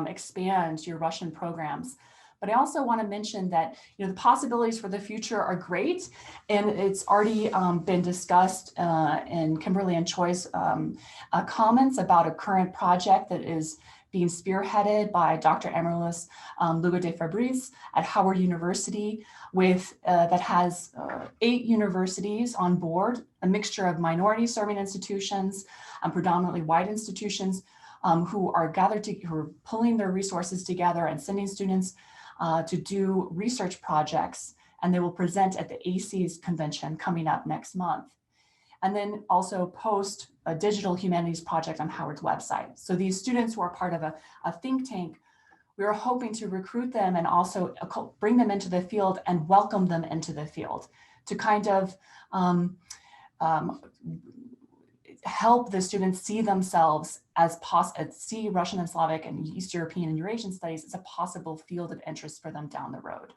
expand your Russian programs. But I also want to mention that the possibilities for the future are great, and it's already been discussed in Kimberly and Choi's comments about a current project that is being spearheaded by Dr. Amaryllis Lugo de Fabriz at Howard University, that has 8 universities on board, a mixture of minority serving institutions and predominantly white institutions who are who are pulling their resources together and sending students to do research projects, and they will present at the SEEES convention coming up next month. And then also post a digital humanities project on Howard's website. So these students who are part of a think tank, we are hoping to recruit them and also bring them into the field and welcome them into the field to kind of help the students see themselves see Russian and Slavic and East European and Eurasian studies as a possible field of interest for them down the road.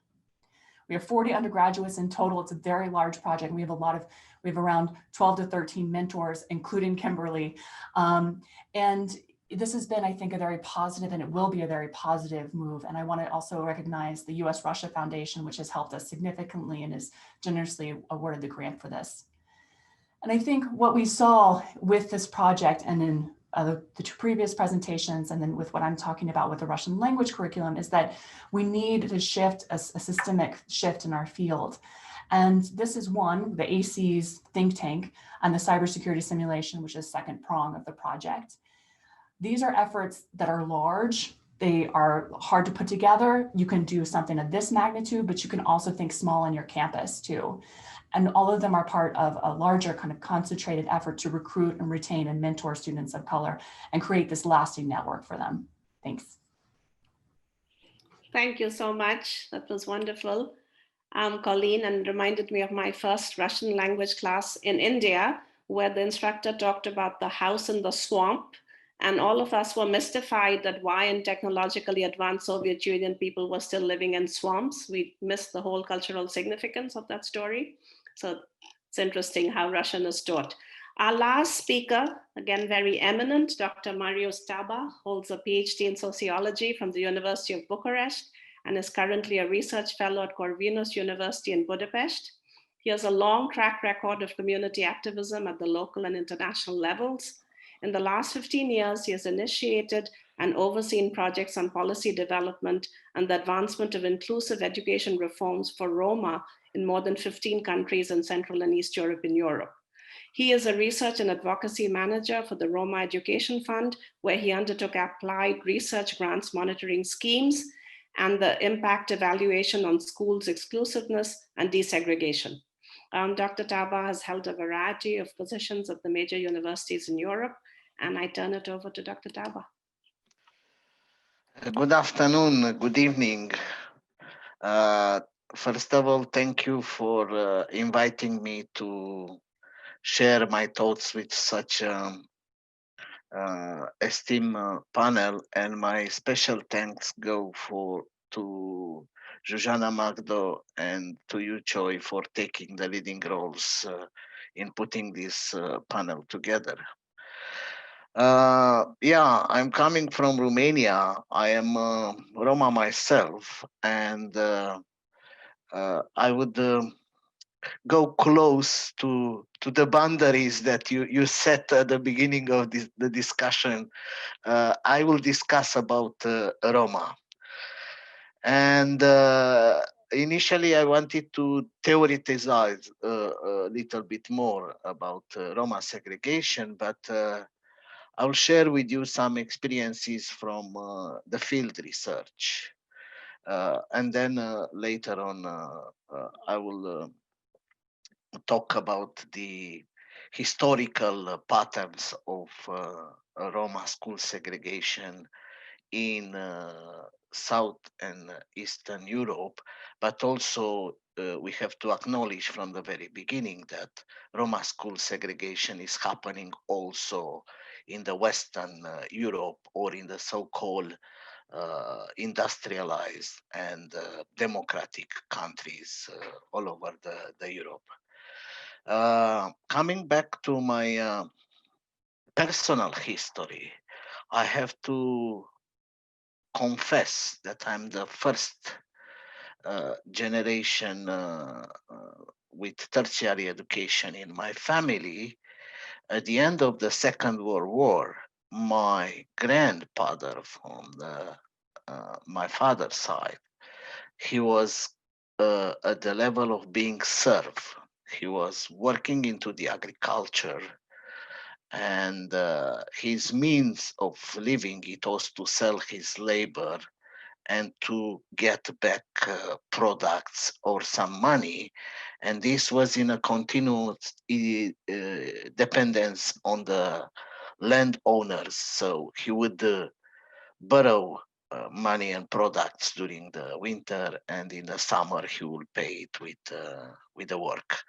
We have 40 undergraduates in total. It's a very large project. We have around 12 to 13 mentors, including Kimberly. And this has been, I think, a very positive, and it will be a very positive move. And I want to also recognize the US-Russia Foundation, which has helped us significantly and has generously awarded the grant for this. And I think what we saw with this project and in the 2 previous presentations, and then with what I'm talking about with the Russian language curriculum, is that we need to shift a systemic shift in our field. And this is one, the SEEES think tank and the cybersecurity simulation, which is second prong of the project. These are efforts that are large. They are hard to put together. You can do something of this magnitude, but you can also think small on your campus too. And all of them are part of a larger kind of concentrated effort to recruit and retain and mentor students of color and create this lasting network for them. Thanks. Thank you so much. That was wonderful. Colleen, and reminded me of my first Russian language class in India, where the instructor talked about the house in the swamp. And all of us were mystified that why in technologically advanced Soviet Union people were still living in swamps. We missed the whole cultural significance of that story. So it's interesting how Russian is taught. Our last speaker, again, very eminent, Dr. Marius Taba, holds a PhD in sociology from the University of Bucharest and is currently a research fellow at Corvinus University in Budapest. He has a long track record of community activism at the local and international levels. In the last 15 years, he has initiated and overseen projects on policy development and the advancement of inclusive education reforms for Roma in more than 15 countries in Central and East Europe and Europe. He is a research and advocacy manager for the Roma Education Fund, where he undertook applied research grants monitoring schemes and the impact evaluation on schools' exclusiveness and desegregation. Dr. Taba has held a variety of positions at the major universities in Europe, and I turn it over to Dr. Taba. Good afternoon, good evening. First of all, thank you for inviting me to share my thoughts with such esteemed panel, and my special thanks go to Zsuzsanna Magdo and to you, Choi, for taking the leading roles in putting this panel together. Yeah, I'm coming from Romania. I am Roma myself, and I would go close to the boundaries that you set at the beginning of the discussion. I will discuss about Roma. And initially, I wanted to theorize a little bit more about Roma segregation, but I will share with you some experiences from the field research. And then later on, I will talk about the historical patterns of Roma school segregation in South and Eastern Europe, but also we have to acknowledge from the very beginning that Roma school segregation is happening also in the Western Europe, or in the so-called industrialized and democratic countries all over the Europe. Coming back to my personal history, I have to confess that I'm the first generation with tertiary education in my family. At the end of the Second World War, my grandfather from my father's side, he was at the level of being served. He was working into the agriculture, and his means of living, it was to sell his labor and to get back products or some money. And this was in a continuous dependence on the landowners. So he would borrow money and products during the winter, and in the summer he would pay it with the work.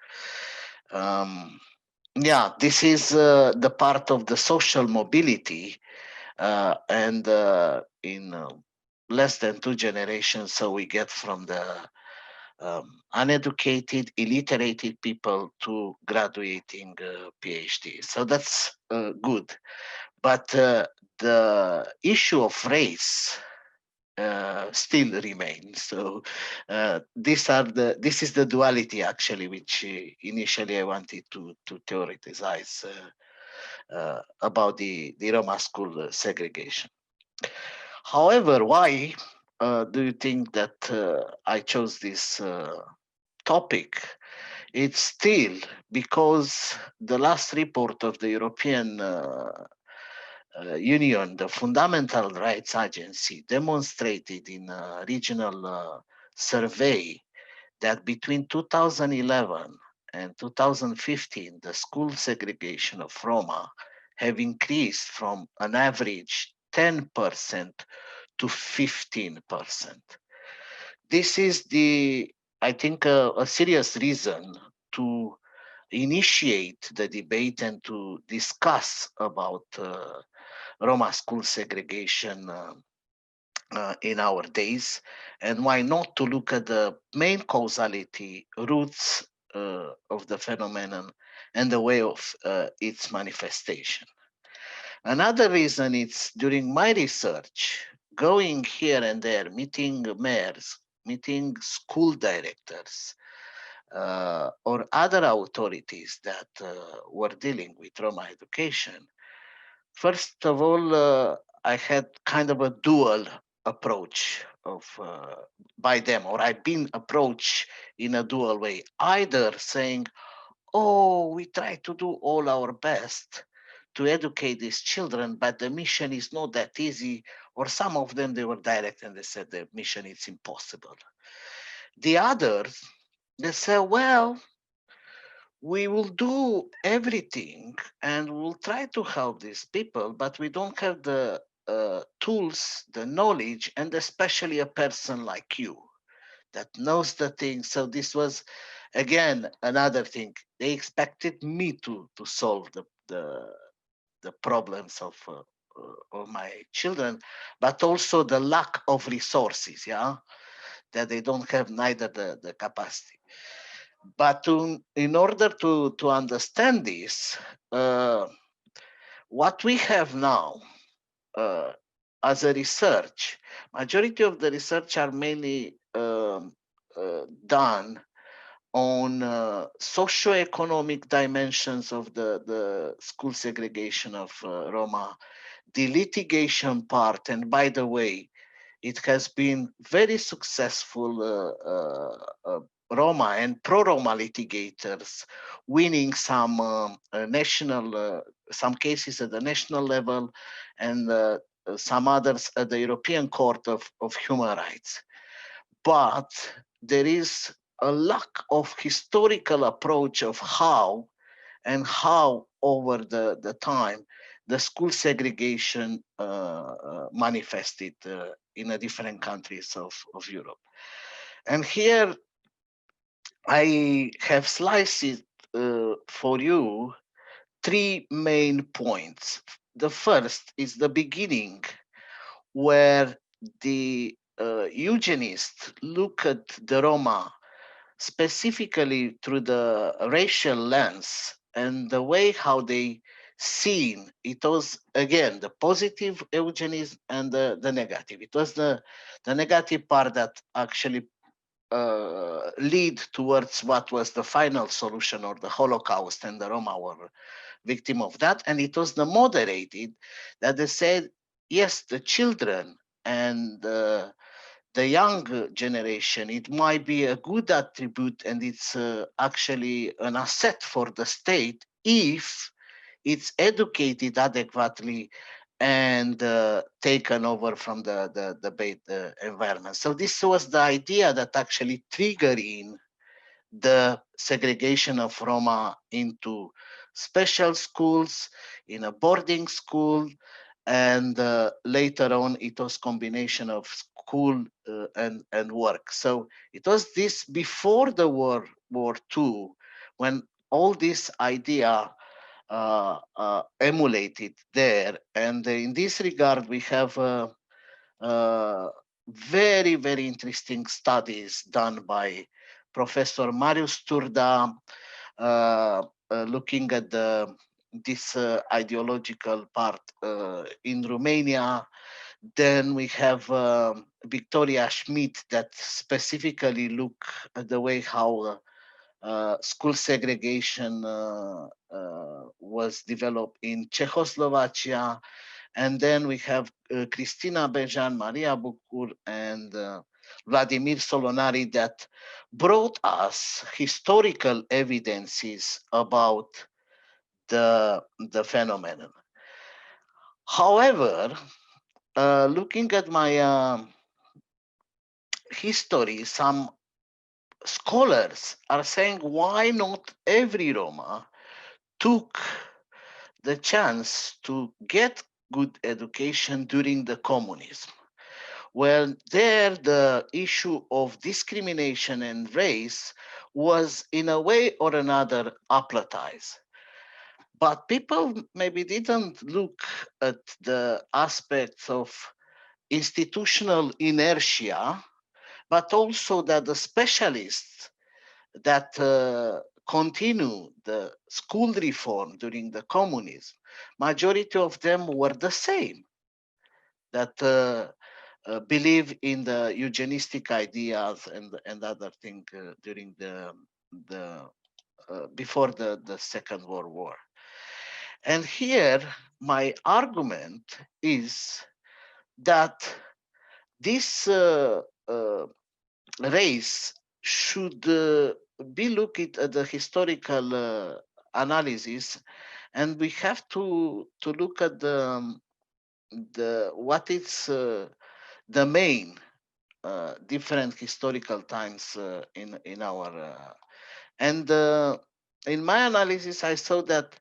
Yeah, this is the part of the social mobility, and in less than 2 generations, so we get from the uneducated, illiterated people to graduating PhD. So that's good. But the issue of race still remains. So this is the duality actually, which initially I wanted to theorize about the Roma school segregation. However, why do you think that I chose this topic? It's still because the last report of the European Union, the Fundamental Rights Agency, demonstrated in a regional survey that between 2011 and 2015, the school segregation of Roma have increased from an average 10% to 15%. This is I think, a serious reason to initiate the debate and to discuss about Roma school segregation in our days, and why not to look at the main causality roots of the phenomenon and the way of its manifestation. Another reason is during my research, going here and there, meeting mayors, meeting school directors, or other authorities that were dealing with Roma education. First of all, I had kind of a dual approach by them, or I've been approached in a dual way, either saying, oh, we try to do all our best to educate these children, but the mission is not that easy, or some of them, they were direct and they said the mission is impossible. The others, they say, well, we will do everything and we'll try to help these people, but we don't have the tools, the knowledge, and especially a person like you that knows the thing. So this was, again, another thing. They expected me to solve the problems of my children, but also the lack of resources, yeah, that they don't have neither the capacity. But in order to understand this, what we have now uh, as a research, majority of the research are mainly done on socioeconomic dimensions of the school segregation of Roma, the litigation part, and by the way, it has been very successful Roma and pro-Roma litigators winning some national, some cases at the national level and some others at the European Court of Human Rights. But there is a lack of historical approach of how over the time the school segregation manifested in the different countries of Europe. And here I have sliced it for you three main points. The first is the beginning, where the eugenists look at the Roma specifically through the racial lens and the way how they seen it was again the positive eugenism and the negative. It was the negative part that actually lead towards what was the final solution or the Holocaust, and the Roma were victim of that. And it was the moderated that they said, yes, the children and the young generation, it might be a good attribute and it's actually an asset for the state if it's educated adequately and taken over from the bait environment. So this was the idea that actually triggering the segregation of Roma into special schools, in a boarding school, and later on it was combination of school and work. So it was this before the War II, when all this idea emulated there. And in this regard, we have very, very interesting studies done by Professor Marius Taba, looking at this ideological part in Romania. Then we have Victoria Schmidt that specifically look at the way how school segregation was developed in Czechoslovakia. And then we have Cristina Bejan, Maria Bucur, and Vladimir Solonari that brought us historical evidences about the phenomenon. However, looking at my history, some scholars are saying, why not every Roma took the chance to get good education during the communism? Well, there the issue of discrimination and race was in a way or another aplatized. But people maybe didn't look at the aspects of institutional inertia, but also that the specialists that continue the school reform during the communism, majority of them were the same, that believe in the eugenistic ideas and other things during the before the Second World War. And here my argument is that this race should be looked at the historical analysis, and we have to look at the what is the main different historical times in our and in my analysis I saw that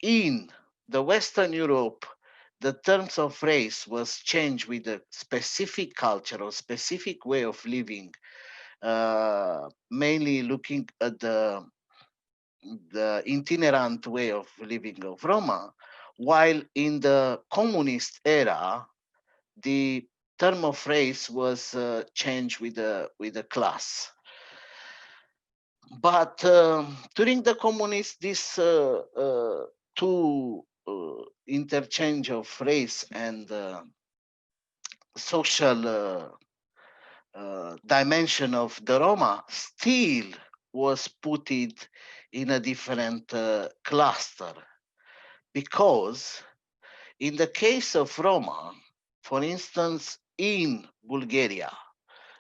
in the Western Europe the terms of race was changed with a specific culture or specific way of living, mainly looking at the itinerant way of living of Roma, while in the communist era the term of race was changed with a class. But during the communists, this two interchange of race and social dimension of the Roma still was put it in a different cluster, because in the case of Roma, for instance, in Bulgaria,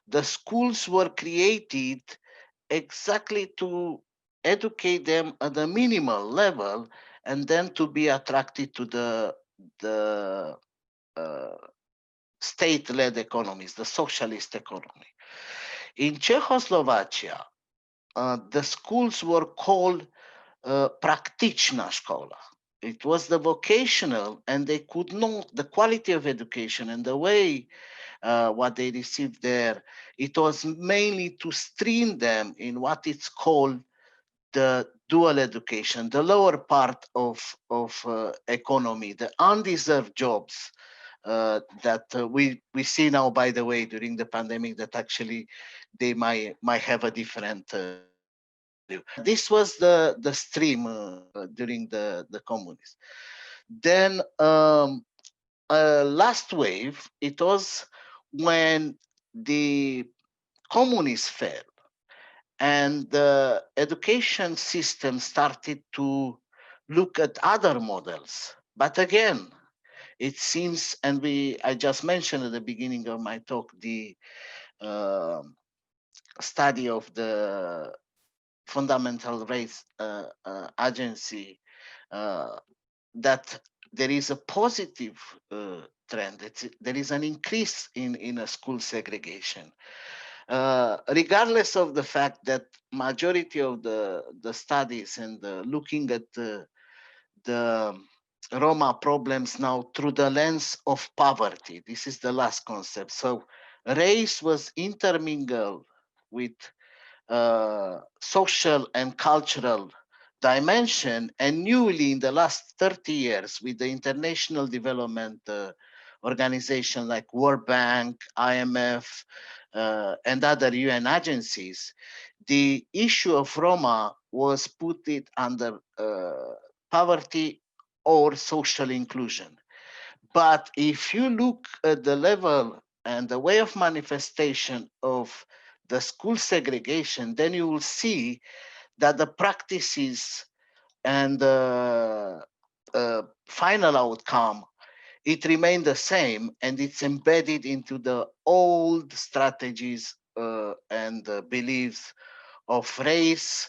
the schools were created exactly to educate them at a minimal level and then to be attracted to the uh, state-led economies, the socialist economy. In Czechoslovakia, the schools were called praktična škola. It was the vocational, and they could not, the quality of education and the way what they received there, it was mainly to stream them in what it's called the dual education, the lower part of economy, the undeserved jobs that we see now, by the way, during the pandemic, that actually they might have a different value. This was the stream during the communists. Then last wave, it was when the communists fell and the education system started to look at other models. But again, it seems, and I just mentioned at the beginning of my talk, the uh, study of the fundamental rights agency, uh, that there is a positive trend. There is an increase in a school segregation. Regardless of the fact that majority of the studies and looking at the Roma problems now through the lens of poverty. This is the last concept. So race was intermingled with social and cultural dimension, and newly in the last 30 years with the international development organization like World Bank, IMF, and other UN agencies, the issue of Roma was put it under poverty or social inclusion. But if you look at the level and the way of manifestation of the school segregation, then you will see that the practices and the final outcome, it remained the same, and it's embedded into the old strategies and beliefs of race,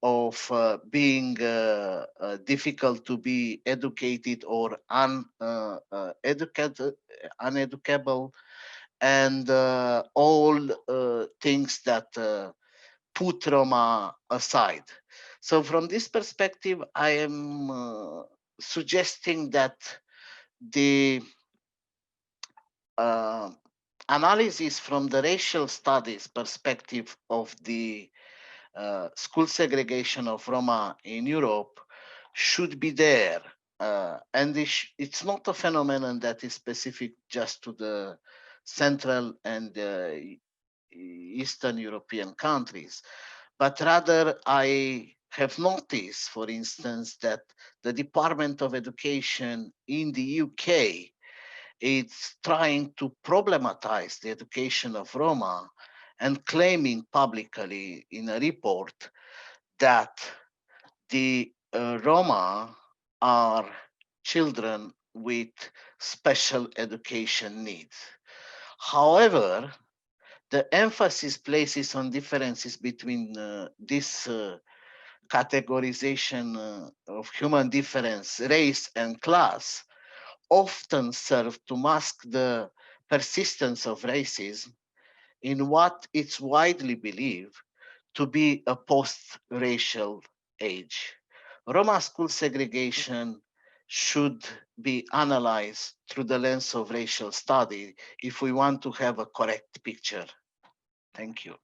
of being difficult to be educated or uneducable, and all things that put Roma aside. So from this perspective, I am suggesting that the uh, analysis from the racial studies perspective of the school segregation of Roma in Europe should be there. And it's not a phenomenon that is specific just to the Central and Eastern European countries, but rather I have noticed, for instance, that the Department of Education in the UK is trying to problematize the education of Roma and claiming publicly in a report that the Roma are children with special education needs. However, the emphasis places on differences between this categorization of human difference, race and class, often serve to mask the persistence of racism in what it's widely believed to be a post-racial age. Roma school segregation should be analyzed through the lens of racial study if we want to have a correct picture. Thank you.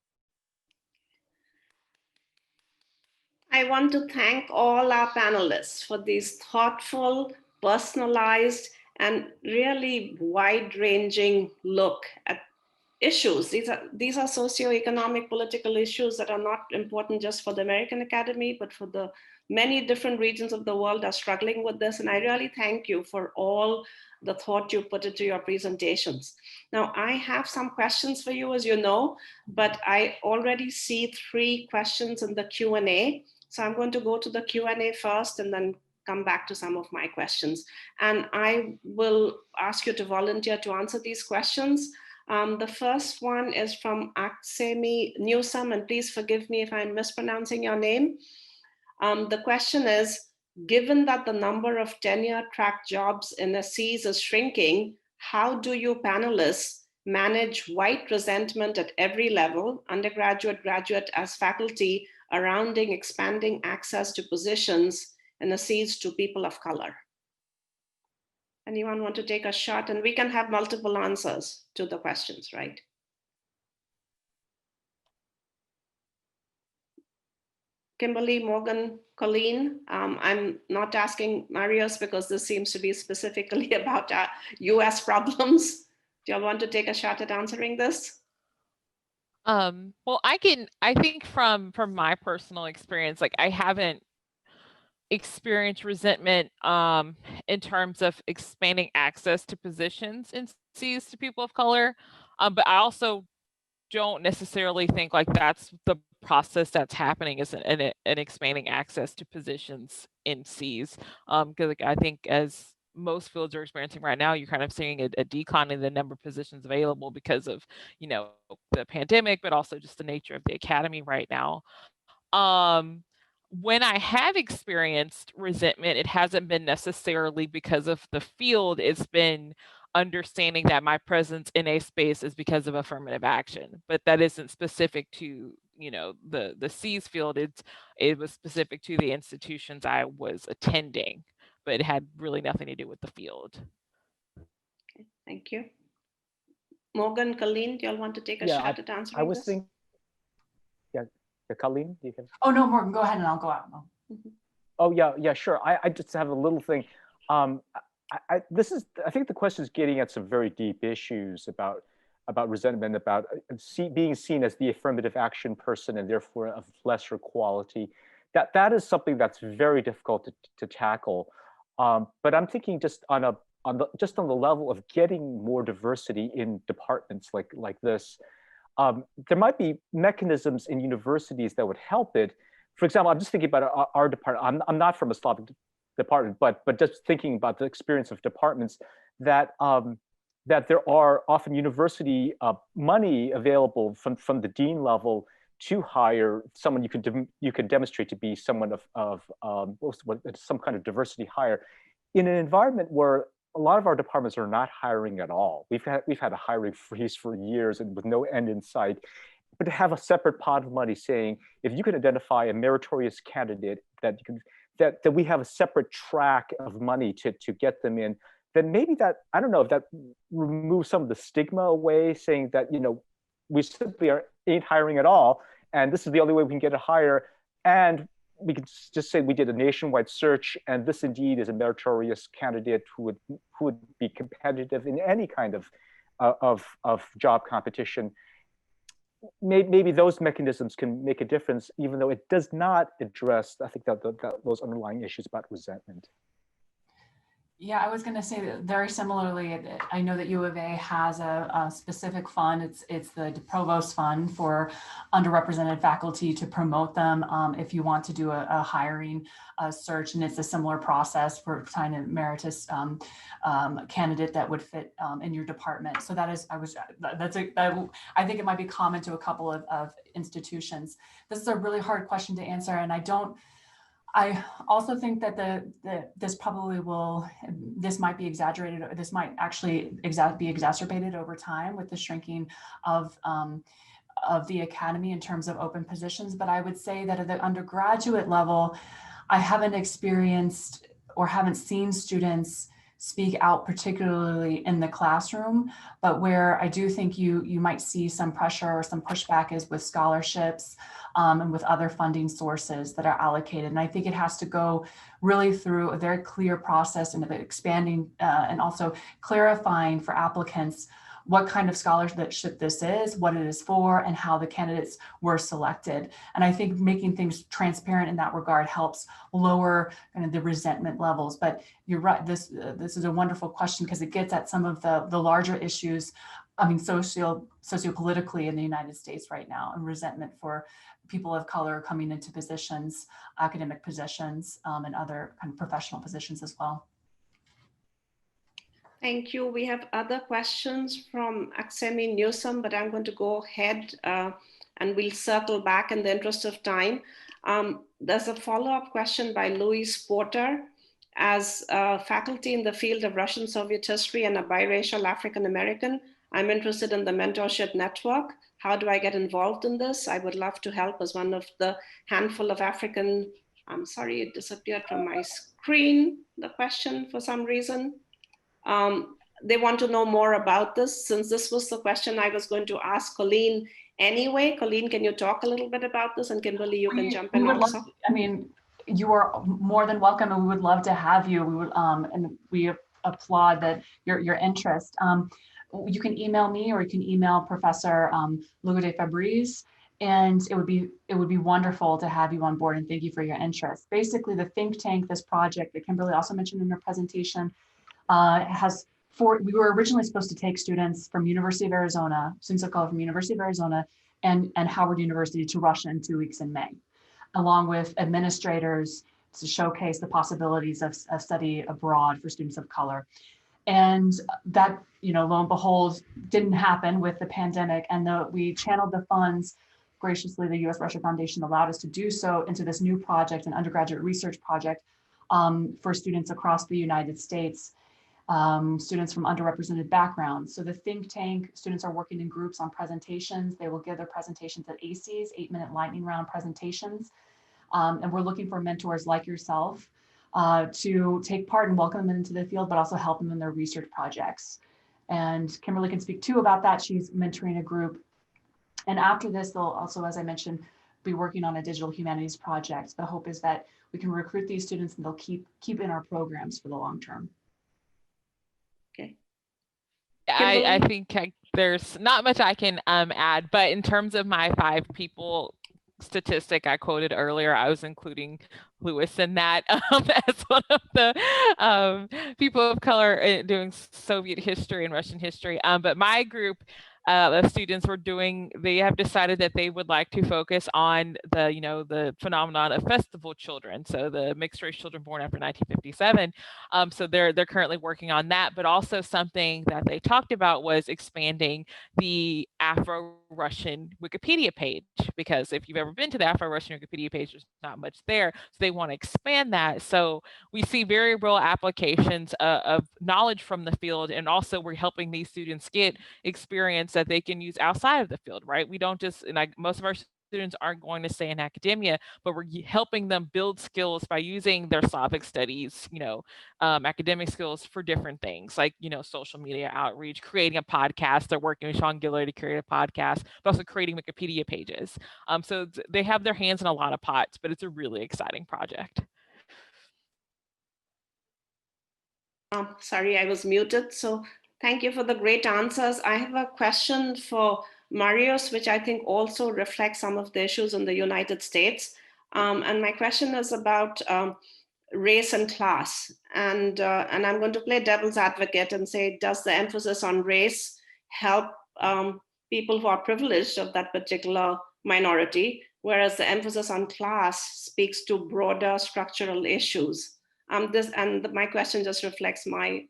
I want to thank all our panelists for these thoughtful, personalized, and really wide-ranging look at issues. These are socioeconomic political issues that are not important just for the American Academy, but for the many different regions of the world are struggling with this. And I really thank you for all the thought you put into your presentations. Now, I have some questions for you, as you know, but I already see 3 questions in the Q&A. So I'm going to go to the Q&A first and then come back to some of my questions. And I will ask you to volunteer to answer these questions. The first one is from Aksemi Newsome, and please forgive me if I'm mispronouncing your name. The question is, given that the number of tenure-track jobs in the SEEES is shrinking, how do you panelists manage white resentment at every level, undergraduate, graduate, as faculty, around expanding access to positions in the SEEES to people of color? Anyone want to take a shot? And we can have multiple answers to the questions, right? Kimberly, Morgan, Colleen, I'm not asking Marius because this seems to be specifically about US problems. Do y'all want to take a shot at answering this? Well, I think from my personal experience, like I haven't experienced resentment in terms of expanding access to positions in SEEES to people of color. But I also don't necessarily think like that's the process that's happening is an expanding access to positions in SEEES. Because like, I think as most fields are experiencing right now, you're kind of seeing a decline in the number of positions available because of, you know, the pandemic, but also just the nature of the academy right now. When I have experienced resentment, it hasn't been necessarily because of the field. It's been understanding that my presence in a space is because of affirmative action, but that isn't specific to, you know, the SEEES field. It was specific to the institutions I was attending, but it had really nothing to do with the field. Okay, thank you. Morgan, Colleen, do you all want to take a shot at answering I was this? thinking, yeah, Colleen, you can. Oh no, Morgan, go ahead and I'll go out. Oh yeah, sure. I just have a little thing. I think the question is getting at some very deep issues about resentment, about being seen as the affirmative action person and therefore of lesser quality. That is something that's very difficult to tackle. But I'm thinking just on the level of getting more diversity in departments like this. There might be mechanisms in universities that would help it. For example, I'm just thinking about our department. I'm not from a Slavic department, but just thinking about the experience of departments that there are often university money available from the dean level to hire someone you can demonstrate to be someone of some kind of diversity hire in an environment where a lot of our departments are not hiring at all. We've had a hiring freeze for years and with no end in sight. But to have a separate pot of money saying, if you can identify a meritorious candidate that we have a separate track of money to get them in, then maybe that, I don't know, if that removes some of the stigma away, saying that, you know, we simply ain't hiring at all, and this is the only way we can get a hire, and we could just say we did a nationwide search, and this indeed is a meritorious candidate who would be competitive in any kind of job competition. Maybe those mechanisms can make a difference, even though it does not address, I think, those underlying issues about resentment. Yeah, I was going to say that very similarly. I know that U of A has a specific fund. It's the Provost Fund for underrepresented faculty to promote them if you want to do a hiring search, and it's a similar process for finding a meritorious candidate that would fit in your department. So I think it might be common to a couple of institutions. This is a really hard question to answer, and I also think that this might be exaggerated, or this might actually be exacerbated over time with the shrinking of the academy in terms of open positions. But I would say that at the undergraduate level, I haven't experienced or haven't seen students speak out particularly in the classroom, but where I do think you might see some pressure or some pushback is with scholarships and with other funding sources that are allocated. And I think it has to go really through a very clear process and of expanding and also clarifying for applicants what kind of scholarship this is, what it is for, and how the candidates were selected. And I think making things transparent in that regard helps lower kind of the resentment levels. But you're right, this is a wonderful question because it gets at some of the larger issues, I mean, sociopolitically in the United States right now, and resentment for people of color coming into positions, academic positions, and other kind of professional positions as well. Thank you. We have other questions from Aksemi Newsom, but I'm going to go ahead and we'll circle back in the interest of time. There's a follow-up question by Louise Porter. As faculty in the field of Russian Soviet history and a biracial African American, I'm interested in the mentorship network. How do I get involved in this? I would love to help as one of the handful of African, I'm sorry, it disappeared from my screen, the question for some reason. They want to know more about this. Since this was the question I was going to ask Colleen anyway. Colleen, can you talk a little bit about this? And Kimberly, you can jump in also. I mean, you are more than welcome, and we would love to have you. We would, and we applaud that your interest. You can email me, or you can email Professor Lugo de Fabriz, and it would be wonderful to have you on board. And thank you for your interest. Basically, the think tank, this project that Kimberly also mentioned in her presentation, we were originally supposed to take students from University of Arizona, students of color from University of Arizona and Howard University to Russia in 2 weeks in May, along with administrators to showcase the possibilities of study abroad for students of color. And that, lo and behold, didn't happen with the pandemic. And we channeled the funds, graciously, the US Russia Foundation allowed us to do so, into this new project, an undergraduate research project for students across the United States, students from underrepresented backgrounds. So the think tank, students are working in groups on presentations. They will give their presentations at SEEES, 8-minute lightning round presentations. And we're looking for mentors like yourself to take part and welcome them into the field, but also help them in their research projects. And Kimberly can speak too about that. She's mentoring a group. And after this, they'll also, as I mentioned, be working on a digital humanities project. The hope is that we can recruit these students and they'll keep in our programs for the long term. Okay. I think there's not much I can add, but in terms of my 5 people statistic I quoted earlier, I was including Lewis in that as one of the people of color doing Soviet history and Russian history. But my group of students they have decided that they would like to focus on the phenomenon of festival children, so the mixed race children born after 1957. So they're currently working on that, but also something that they talked about was expanding the Afro-Russian Wikipedia page, because if you've ever been to the Afro-Russian Wikipedia page, there's not much there. So they want to expand that. So we see very real applications of knowledge from the field, and also we're helping these students get experience that they can use outside of the field, right? We don't just, most of our students aren't going to stay in academia, but we're helping them build skills by using their Slavic studies, academic skills for different things, like, social media outreach, creating a podcast. They're working with Sean Giller to create a podcast, but also creating Wikipedia pages. So they have their hands in a lot of pots, but it's a really exciting project. Sorry, I was muted. So thank you for the great answers. I have a question for Marius, which I think also reflects some of the issues in the United States. And my question is about race and class. And I'm going to play devil's advocate and say, does the emphasis on race help people who are privileged of that particular minority, whereas the emphasis on class speaks to broader structural issues? My question just reflects my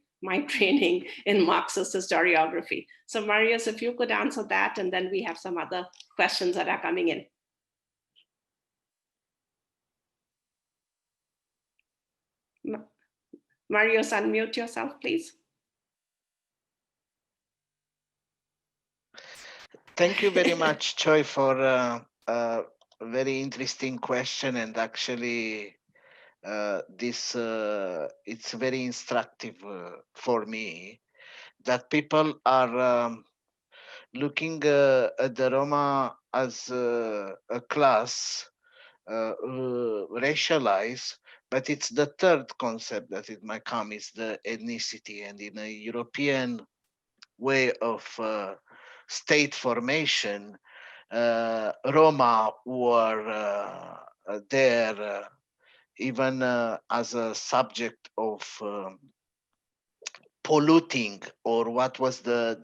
training in Marxist historiography. So Marius, if you could answer that, and then we have some other questions that are coming in. Marius, unmute yourself, please. Thank you very much, Choi, for a very interesting question. And actually, it's very instructive for me that people are looking at the Roma as a class, racialized, but it's the third concept that it might come, is the ethnicity. And in a European way of state formation, Roma were there even as a subject of polluting, or what was the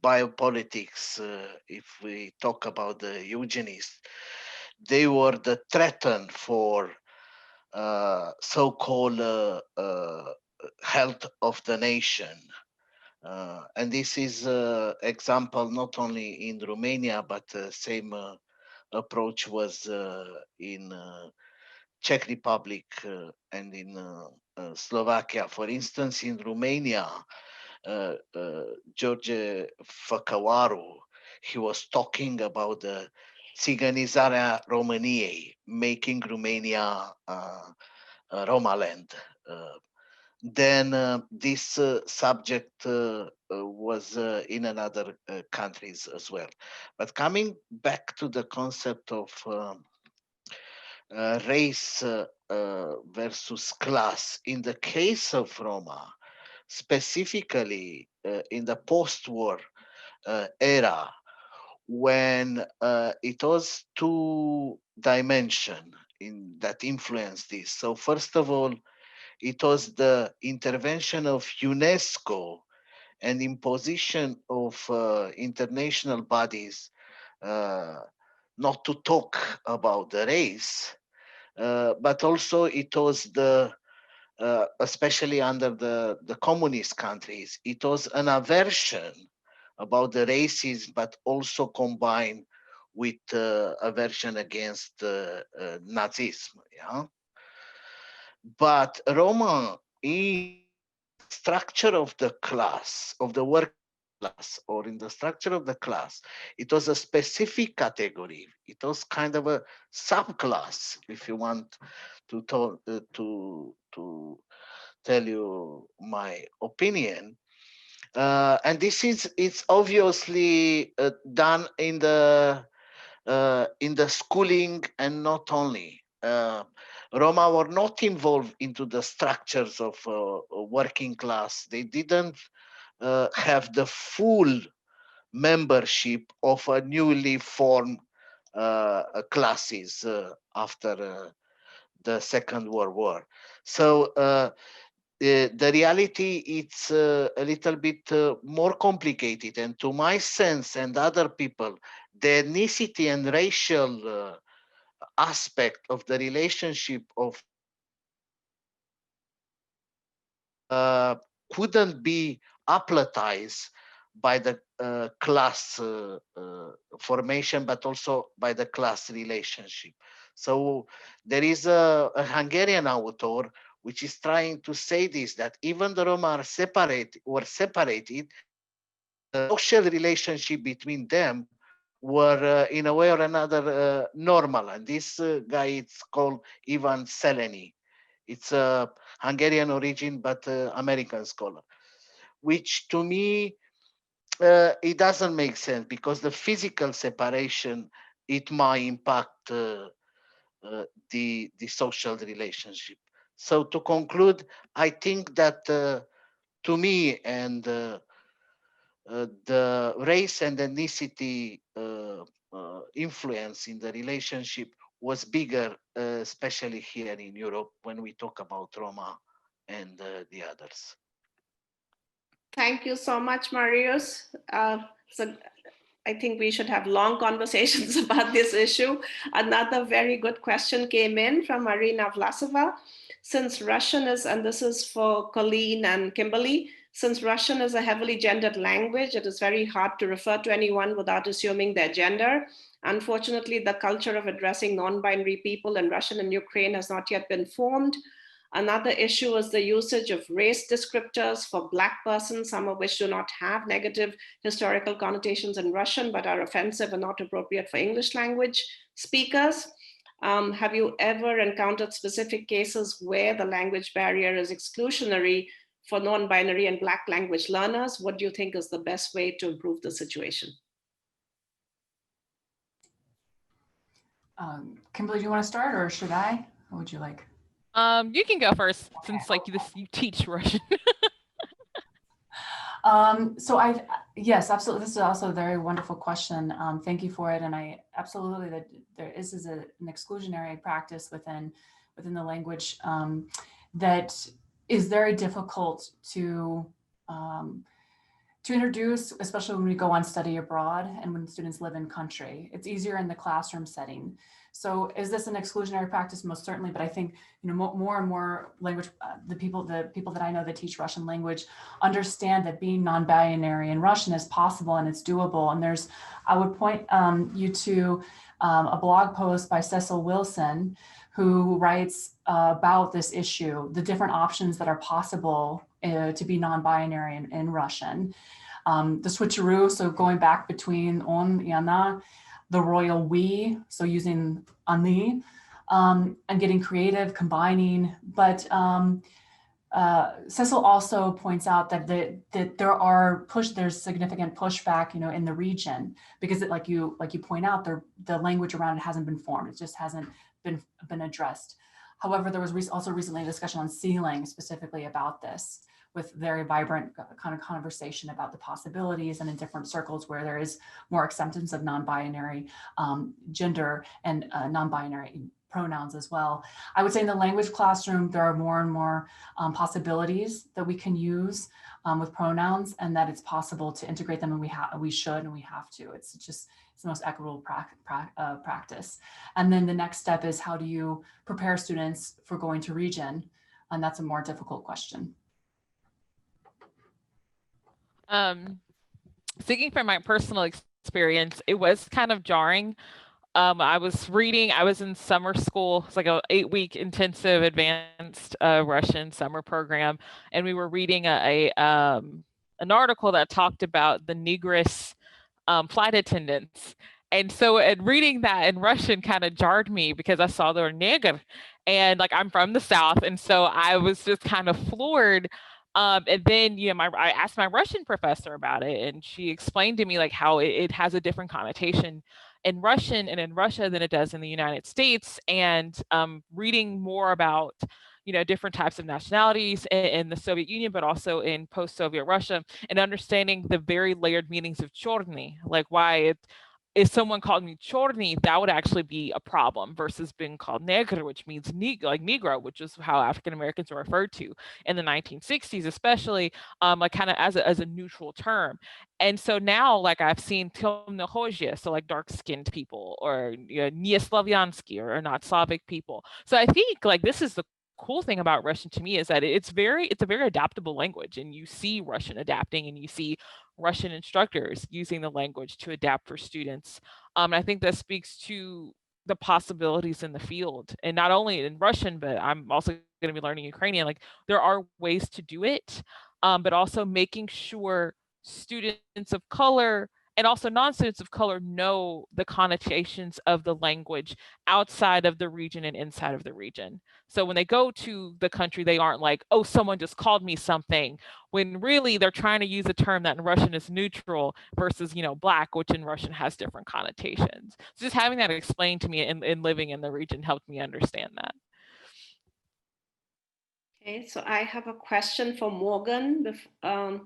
biopolitics, if we talk about the eugenists. They were the threatened for so-called health of the nation. And this is example not only in Romania, but same approach was in Czech Republic and in Slovakia. For instance, in Romania, George Făcăuaru, he was talking about the țiganizarea României, making Romania Roma land. Then this subject was in another countries as well. But coming back to the concept of race versus class, in the case of Roma, specifically in the post-war era, when it was two dimension in that influenced this. So first of all, it was the intervention of UNESCO and imposition of international bodies not to talk about the race, but also it was the especially under the communist countries, it was an aversion about the racism, but also combined with aversion against Nazism. Yeah, but Roma, in the structure of the class, of the work class, or in the structure of the class, it was a specific category. It was kind of a subclass, if you want to tell you my opinion. And this is, it's obviously done in the schooling, and not only. Roma were not involved into the structures of working class. They didn't have the full membership of a newly formed classes after the Second World War. So the reality, it's a little bit more complicated. And to my sense and other people, the ethnicity and racial aspect of the relationship of couldn't be aplatized by the class formation, but also by the class relationship. So there is a Hungarian author which is trying to say this, that even the Roma were separated, the social relationship between them were in a way or another normal. And this guy, it's called Ivan Seleni. It's a Hungarian origin, but American scholar, which to me, it doesn't make sense, because the physical separation, it might impact the social relationship. So to conclude, I think that to me, and the race and ethnicity influence in the relationship was bigger, especially here in Europe, when we talk about Roma and the others. Thank you so much, Marius. So I think we should have long conversations about this issue. Another very good question came in from Marina Vlasova. Since Russian is, and this is for Colleen and Kimberly, since Russian is a heavily gendered language, it is very hard to refer to anyone without assuming their gender. Unfortunately, the culture of addressing non-binary people in Russian and Ukraine has not yet been formed. Another issue is the usage of race descriptors for Black persons, some of which do not have negative historical connotations in Russian, but are offensive and not appropriate for English language speakers. Have you ever encountered specific cases where the language barrier is exclusionary for non-binary and Black language learners? What do you think is the best way to improve the situation? Kimberly, do you want to start, or should I? What would you like? You can go first, since like you teach Russian. Yes, absolutely. This is also a very wonderful question. Thank you for it. And I absolutely, that there is an exclusionary practice within the language that is very difficult to introduce, especially when we go on study abroad and when students live in country. It's easier in the classroom setting. So is this an exclusionary practice? Most certainly, but I think more and more language, the people that I know that teach Russian language understand that being non-binary in Russian is possible and it's doable. And I would point you to a blog post by Cecil Wilson, who writes about this issue, the different options that are possible to be non-binary in Russian. The switcheroo, so going back between on and ana, the royal we, so using ani, and getting creative, combining. But Cecil also points out that there's significant pushback, in the region, because like you point out, the language around it hasn't been formed. It just hasn't been addressed. However, there was also recently a discussion on sealing specifically about this, with very vibrant kind of conversation about the possibilities, and in different circles where there is more acceptance of non-binary gender and non-binary pronouns as well. I would say in the language classroom, there are more and more possibilities that we can use with pronouns, and that it's possible to integrate them, and we should and we have to. It's the most equitable practice. And then the next step is, how do you prepare students for going to region? And that's a more difficult question. Speaking from my personal experience, it was kind of jarring. I was in summer school. It's like an 8-week intensive advanced Russian summer program. And we were reading an article that talked about the negress flight attendants. And so reading that in Russian kind of jarred me, because I saw the word neger, and like, I'm from the South. And so I was just kind of floored. And then, I asked my Russian professor about it, and she explained to me like how it has a different connotation in Russian and in Russia than it does in the United States. And reading more about, different types of nationalities in the Soviet Union, but also in post-Soviet Russia, and understanding the very layered meanings of chorny, like why if someone called me chorny, that would actually be a problem, versus being called negro, which means like Negro, which is how African Americans were referred to in the 1960s, especially like kind of as a neutral term. And so now, like, I've seen temnohozhie, so like dark-skinned people, or Nieslavyansky, or not Slavic people. So I think like this is the cool thing about Russian to me, is that it's a very adaptable language, and you see Russian adapting, and you see Russian instructors using the language to adapt for students. I think that speaks to the possibilities in the field, and not only in Russian, but I'm also going to be learning Ukrainian. Like, there are ways to do it, but also making sure students of color and also non-students of color know the connotations of the language outside of the region and inside of the region. So when they go to the country, they aren't like, oh, someone just called me something, when really they're trying to use a term that in Russian is neutral versus, Black, which in Russian has different connotations. So just having that explained to me and living in the region helped me understand that. Okay, so I have a question for Morgan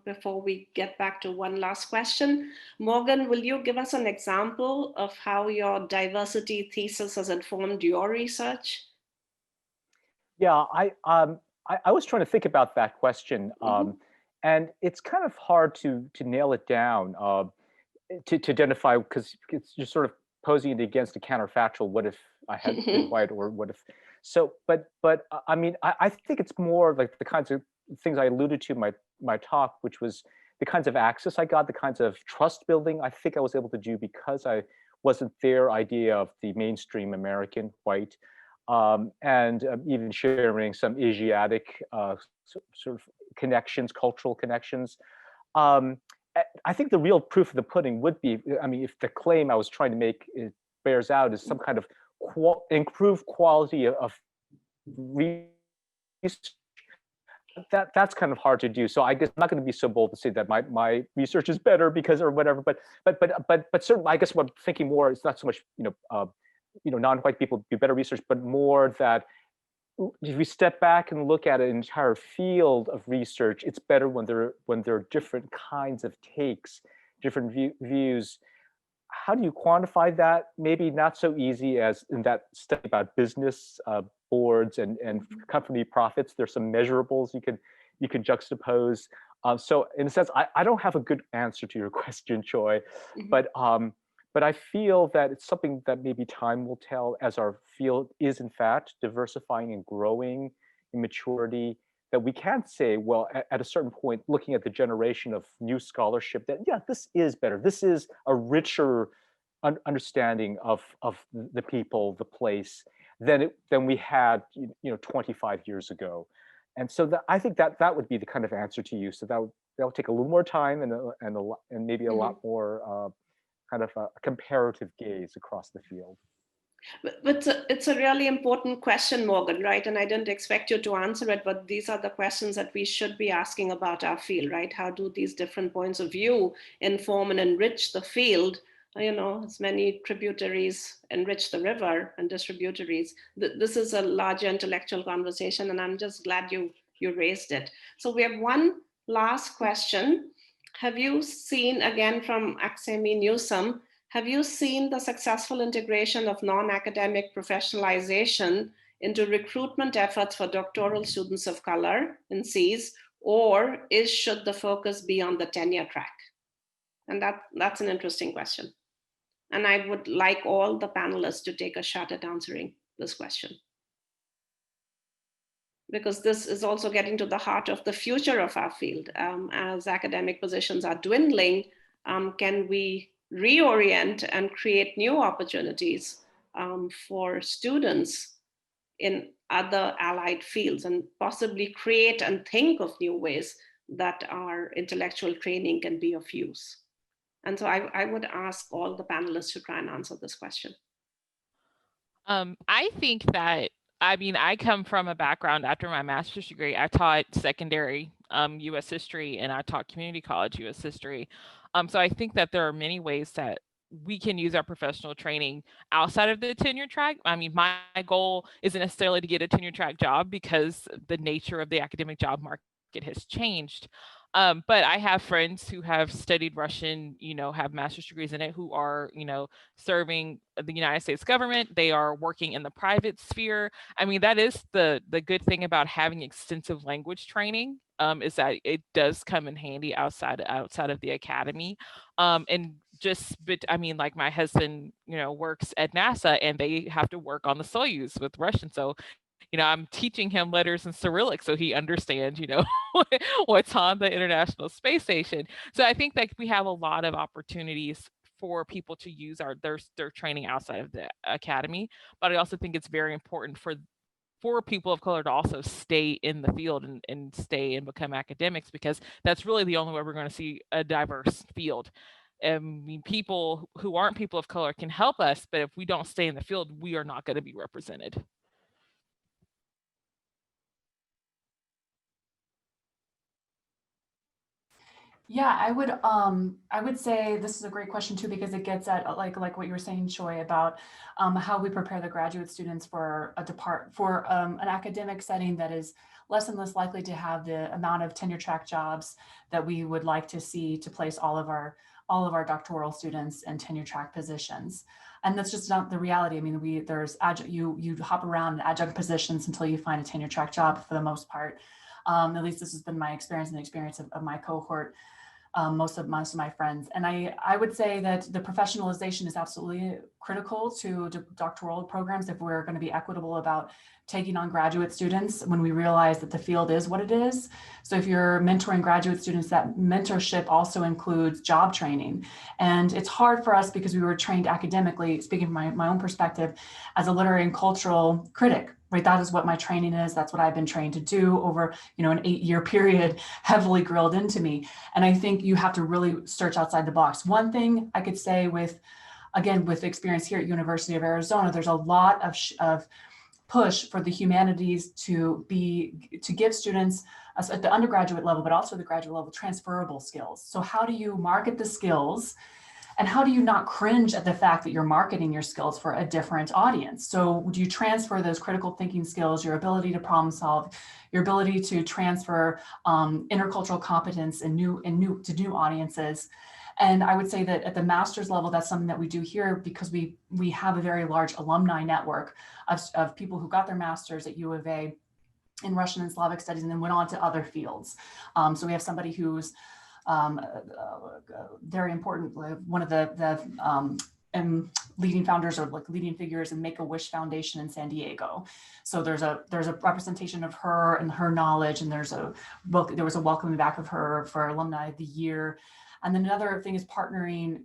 before we get back to one last question. Morgan, will you give us an example of how your diversity thesis has informed your research? Yeah, I was trying to think about that question, and it's kind of hard to nail it down, to identify, because it's just sort of posing it against a counterfactual. What if I had been white, or what if? So, but I mean, I think it's more like the kinds of things I alluded to in my talk, which was the kinds of access I got, the kinds of trust building I think I was able to do because I wasn't their idea of the mainstream American white, and even sharing some Asiatic sort of connections, cultural connections. I think the real proof of the pudding would be, I mean, if the claim I was trying to make bears out, is some kind of improved quality of research. That's kind of hard to do. So I guess I'm not going to be so bold to say that my research is better because, or whatever. But certainly, I guess what I'm thinking more is not so much non-white people do better research, but more that if we step back and look at an entire field of research, it's better when there are different kinds of takes, different views. How do you quantify that? Maybe not so easy as in that study about business boards and company profits. There's some measurables you can juxtapose. So in a sense, I don't have a good answer to your question, Choi, but I feel that it's something that maybe time will tell as our field is in fact diversifying and growing in maturity, that we can say, well, at a certain point, looking at the generation of new scholarship, that yeah, this is better. This is a richer understanding of the people, the place, than we had 25 years ago. And so I think that would be the kind of answer to you. So that would take a little more time and maybe a lot more kind of a comparative gaze across the field. But it's a really important question, Morgan, right? And I didn't expect you to answer it, but these are the questions that we should be asking about our field, right? How do these different points of view inform and enrich the field? As many tributaries enrich the river and distributaries. This is a larger intellectual conversation, and I'm just glad you raised it. So we have one last question. Have you seen, again from Aksemi Newsome, have you seen the successful integration of non-academic professionalization into recruitment efforts for doctoral students of color in SEEES, or should the focus be on the tenure track? And that's an interesting question. And I would like all the panelists to take a shot at answering this question, because this is also getting to the heart of the future of our field. As academic positions are dwindling, can we reorient and create new opportunities for students in other allied fields, and possibly create and think of new ways that our intellectual training can be of use? And so I would ask all the panelists to try and answer this question. I think that, I come from a background after my master's degree. I taught secondary U.S. history, and I taught community college U.S. history. So I think that there are many ways that we can use our professional training outside of the tenure track. My goal isn't necessarily to get a tenure track job, because the nature of the academic job market has changed. But I have friends who have studied Russian, have master's degrees in it, who are, serving the United States government. They are working in the private sphere. That is the good thing about having extensive language training, is that it does come in handy outside of the academy. Like my husband, works at NASA, and they have to work on the Soyuz with Russian. So I'm teaching him letters in Cyrillic so he understands, what's on the International Space Station. So I think that we have a lot of opportunities for people to use their training outside of the academy. But I also think it's very important for people of color to also stay in the field and stay and become academics, because that's really the only way we're going to see a diverse field. People who aren't people of color can help us, but if we don't stay in the field, we are not going to be represented. Yeah, I would say this is a great question too, because it gets at like what you were saying, Choi, about how we prepare the graduate students for an academic setting that is less and less likely to have the amount of tenure track jobs that we would like to see to place all of our doctoral students in tenure track positions. And that's just not the reality. You hop around in adjunct positions until you find a tenure track job for the most part. At least this has been my experience and the experience of my cohort, most of my friends. And I would say that the professionalization is absolutely critical to doctoral programs if we're going to be equitable about taking on graduate students when we realize that the field is what it is. So if you're mentoring graduate students, that mentorship also includes job training. And it's hard for us because we were trained academically, speaking from my own perspective, as a literary and cultural critic. Right, that is what my training is. That's what I've been trained to do over, an 8-year period, heavily grilled into me. And I think you have to really search outside the box. One thing I could say with experience here at University of Arizona, there's a lot of push for the humanities to give students at the undergraduate level, but also the graduate level, transferable skills. So how do you market the skills And how do you not cringe at the fact that you're marketing your skills for a different audience? So do you transfer those critical thinking skills, your ability to problem solve, your ability to transfer intercultural competence to new audiences? And I would say that at the master's level, that's something that we do here because we have a very large alumni network of people who got their master's at U of A in Russian and Slavic studies and then went on to other fields. So we have somebody who's very important, one of the leading founders or like leading figures in Make-A-Wish Foundation in San Diego. So there's a representation of her and her knowledge, and there was a welcoming back of her for Alumni of the Year. And then another thing is partnering,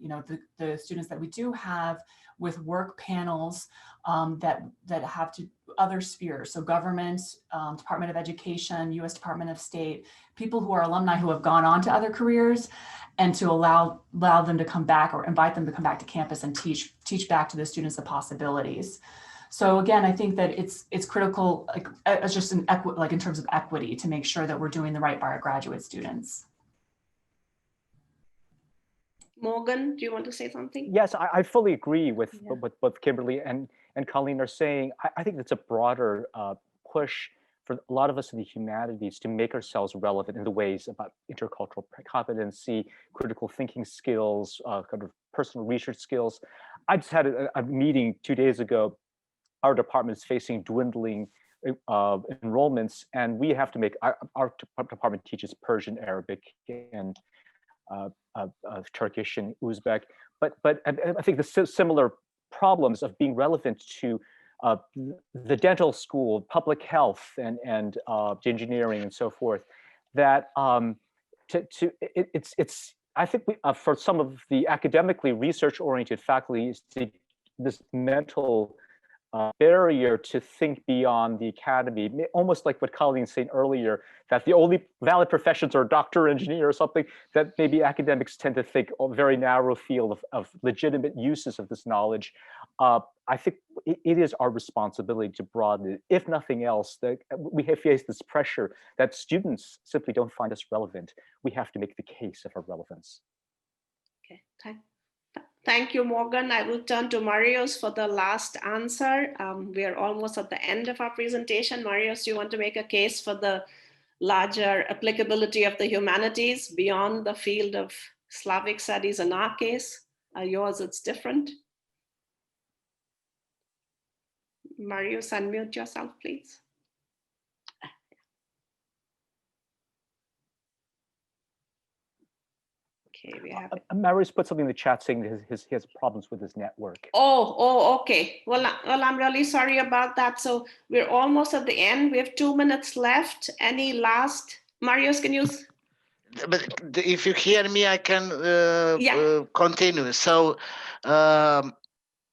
the students that we do have with work panels that have to other spheres. So government, Department of Education, U.S. Department of State, people who are alumni who have gone on to other careers, and to allow them to come back or invite them to come back to campus and teach back to the students the possibilities. So again, I think that it's critical, like as just in terms of equity, to make sure that we're doing the right by our graduate students. Morgan, do you want to say something? Yes, I fully agree with what Kimberly and Colleen are saying. I think it's a broader push for a lot of us in the humanities to make ourselves relevant in the ways about intercultural competency, critical thinking skills, kind of personal research skills. I just had a meeting 2 days ago. Our department is facing dwindling enrollments, and we have to make, our department teaches Persian, Arabic, and Turkish and Uzbek, but I think the similar problems of being relevant to the dental school, public health, and engineering and so forth. That it's I think for some of the academically research-oriented faculty, this mental barrier to think beyond the academy, almost like what Colleen said earlier, that the only valid professions are doctor, engineer, or something, that maybe academics tend to think a very narrow field of legitimate uses of this knowledge. I think it is our responsibility to broaden it. If nothing else, that we have faced this pressure that students simply don't find us relevant. We have to make the case of our relevance. Okay, thank you, Morgan. I will turn to Marius for the last answer. We are almost at the end of our presentation. Marius, do you want to make a case for the larger applicability of the humanities beyond the field of Slavic studies in our case? Yours, it's different. Marius, unmute yourself, please. Okay, we have Marius put something in the chat saying that he has problems with his network. Oh, okay. Well, I'm really sorry about that. So we're almost at the end. We have 2 minutes left. Any last, Marius, can you? But if you hear me, I can continue. So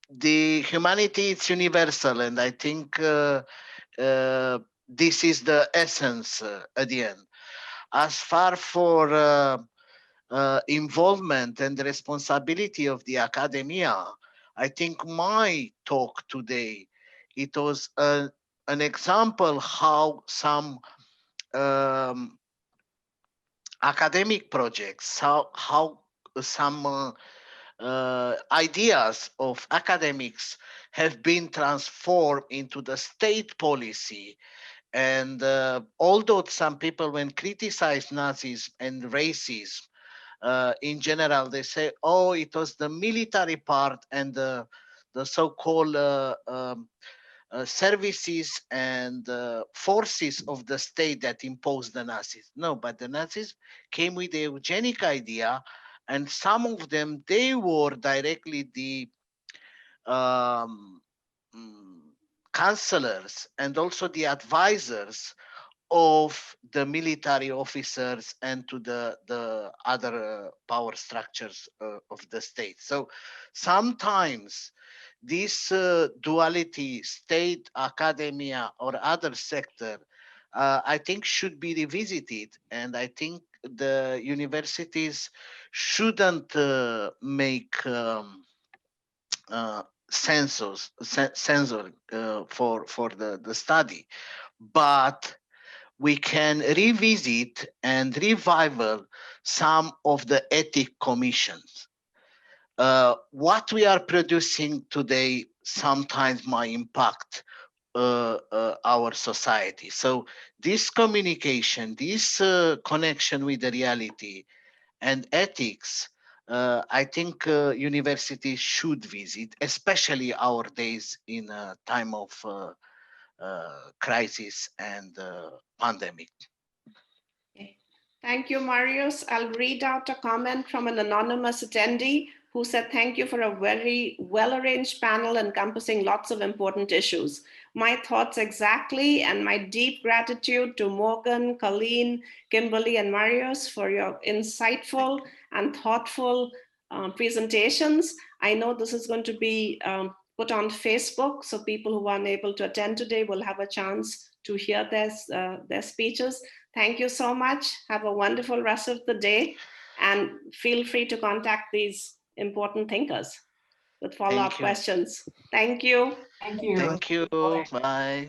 the humanity is universal, and I think this is the essence at the end. As far for involvement and the responsibility of the academia, I think my talk today, it was an example how some academic projects, how some ideas of academics have been transformed into the state policy. And although some people, when criticize Nazism and racism, in general, they say, oh, it was the military part and the so-called services and forces of the state that imposed the Nazis. No, but the Nazis came with a eugenic idea, and some of them, they were directly the counselors and also the advisors of the military officers and to the other power structures of the state. So sometimes this duality, state, academia, or other sector, I think should be revisited. And I think the universities shouldn't make censor for the study, but we can revisit and revival some of the ethic commissions. what we are producing today sometimes might impact our society. So this communication, this connection with the reality and ethics, I think universities should visit, especially our days in a time of crisis and pandemic. Okay. Thank you, Marius. I'll read out a comment from an anonymous attendee who said, thank you for a very well-arranged panel encompassing lots of important issues. My thoughts exactly, and my deep gratitude to Morgan, Colleen, Kimberly, and Marius for your insightful and thoughtful presentations. I know this is going to be put on Facebook, so people who are unable to attend today will have a chance to hear their speeches. Thank you so much. Have a wonderful rest of the day, and feel free to contact these important thinkers with follow-up questions. Thank you. Thank you. Thank you. Bye.